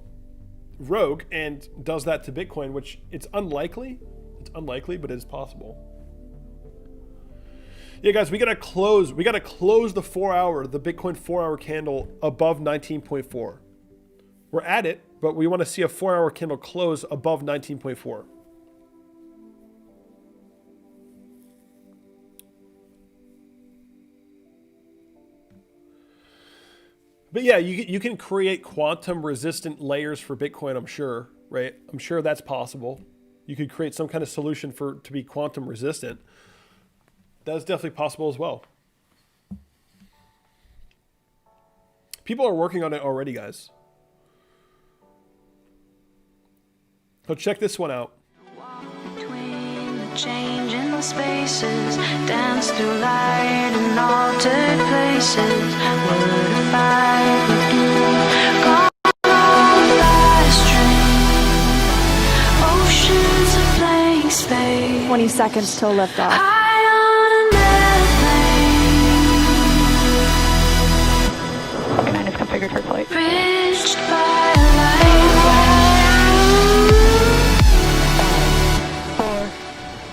rogue and does that to Bitcoin, which it's unlikely. It's unlikely, but it is possible. Yeah, guys, we gotta close the the Bitcoin 4-hour candle above 19.4. We're at it, but we want to see a 4-hour candle close above 19.4. But yeah, you can create quantum resistant layers for Bitcoin, I'm sure, right? I'm sure that's possible. You could create some kind of solution to be quantum resistant. That's definitely possible as well. People are working on it already, guys. So check this one out. Between the changing spaces, dance through light and altered places. What if I could do? Gone on Livestream, oceans of blank space. 20 seconds till liftoff. High on an airplane. Falcon 9 is configured for flight. Bridged by a light.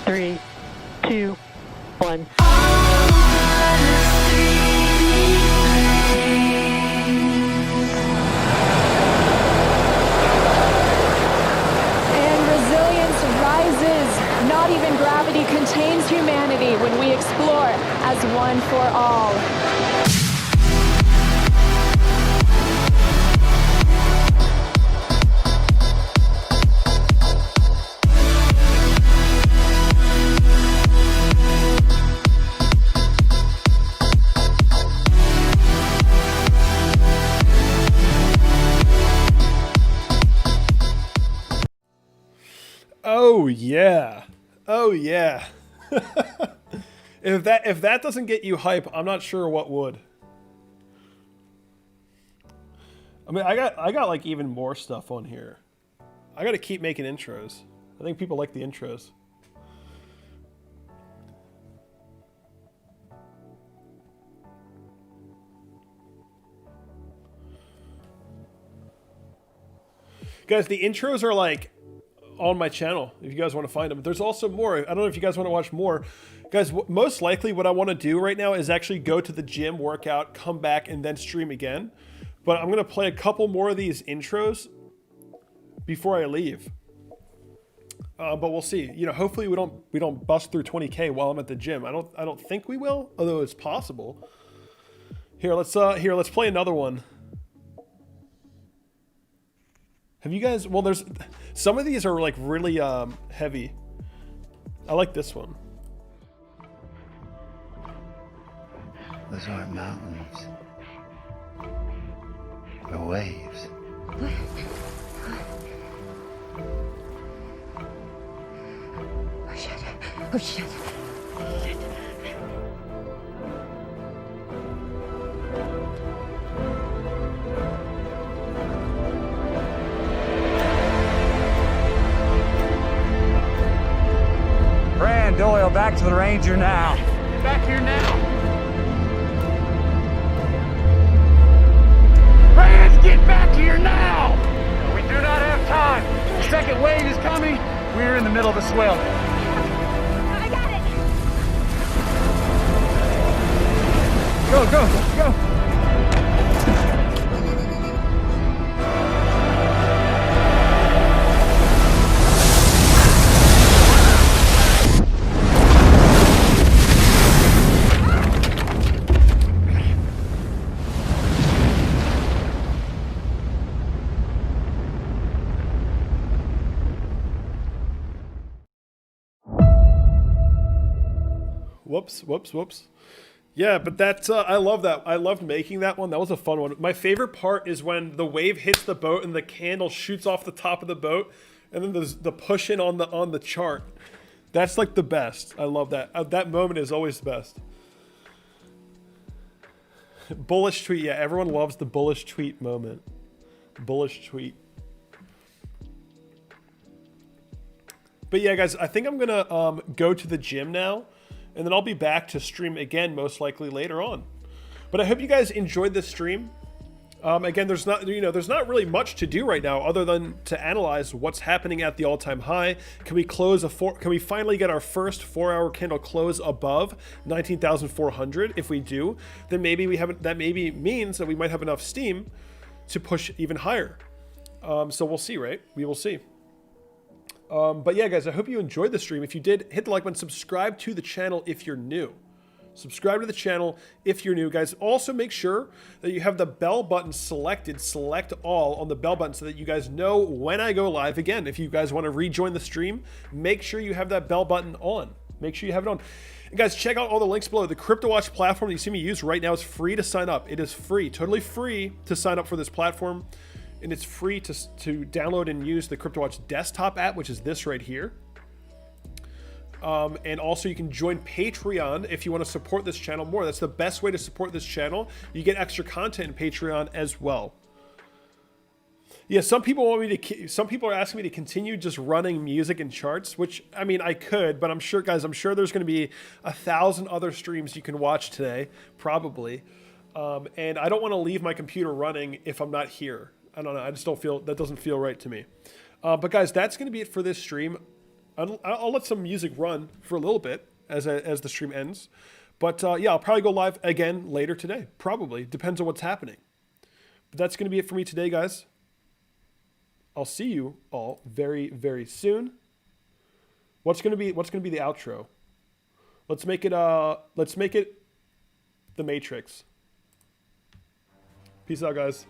3, 2, 1. And resilience rises. Not even gravity contains humanity when we explore as one for all. Oh yeah. Oh yeah. If that doesn't get you hype, I'm not sure what would. I mean, I got like even more stuff on here. I got to keep making intros. I think people like the intros. Guys, the intros are like on my channel if you guys want to find them. There's also more. I don't know if you guys want to watch more. Guys, most likely what I want to do right now is actually go to the gym, work out, come back, and then stream again. But I'm going to play a couple more of these intros before I leave. But we'll see. You know, hopefully we don't bust through 20K while I'm at the gym. I don't think we will, although it's possible. Here, let's play another one. Have you guys, well, there's some of these are like really heavy. I like this one. Those aren't mountains. They're waves. Oh shit. Oh shit. Brand Doyle, back to the Ranger now. Get back here now. Brand, get back here now! We do not have time. The second wave is coming. We're in the middle of the swell. I got it. Go, go, go. Whoops. Yeah, but that's, I love that. I loved making that one. That was a fun one. My favorite part is when the wave hits the boat and the candle shoots off the top of the boat, and then there's the push in on the chart. That's like the best. I love that. That moment is always the best. Bullish tweet. Yeah, everyone loves the bullish tweet moment. Bullish tweet. But yeah, guys, I think I'm gonna go to the gym now. And then I'll be back to stream again, most likely later on. But I hope you guys enjoyed this stream. Again, there's not really much to do right now other than to analyze what's happening at the all-time high. Can we finally get our first 4-hour candle close above 19,400? If we do, then maybe that maybe means that we might have enough steam to push even higher. So we'll see, right? We will see. But yeah, guys, I hope you enjoyed the stream. If you did, hit the like button, subscribe to the channel if you're new. Subscribe to the channel if you're new, guys. Also, make sure that you have the bell button selected. Select all on the bell button so that you guys know when I go live. Again, if you guys want to rejoin the stream, make sure you have that bell button on. Make sure you have it on. And guys, check out all the links below. The Cryptowatch platform that you see me use right now is free to sign up. It is free, totally free to sign up for this platform. And it's free to download and use the Cryptowatch desktop app, which is this right here. And also you can join Patreon if you want to support this channel more. That's the best way to support this channel. You get extra content in Patreon as well. Yeah, some people are asking me to continue just running music and charts, which, I mean, I could, but I'm sure, guys, there's going to be 1,000 other streams you can watch today, probably. And I don't want to leave my computer running if I'm not here. I don't know. I just don't feel, that doesn't feel right to me. But guys, that's going to be it for this stream. I'll let some music run for a little bit as the stream ends. But yeah, I'll probably go live again later today. Probably. Depends on what's happening. But that's going to be it for me today, guys. I'll see you all very, very soon. What's going to be the outro? Let's make it The Matrix. Peace out, guys.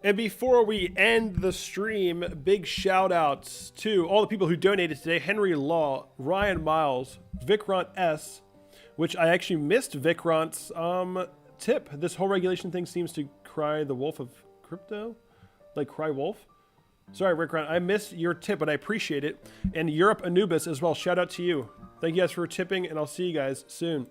And before we end the stream, big shout outs to all the people who donated today. Henry Law, Ryan Miles, Vikrant S, which I actually missed Vikrant's tip. This whole regulation thing seems to cry the wolf of crypto. Like cry wolf. Sorry, Rick Ryan, I missed your tip, but I appreciate it. And Europe Anubis as well. Shout out to you. Thank you guys for tipping, and I'll see you guys soon.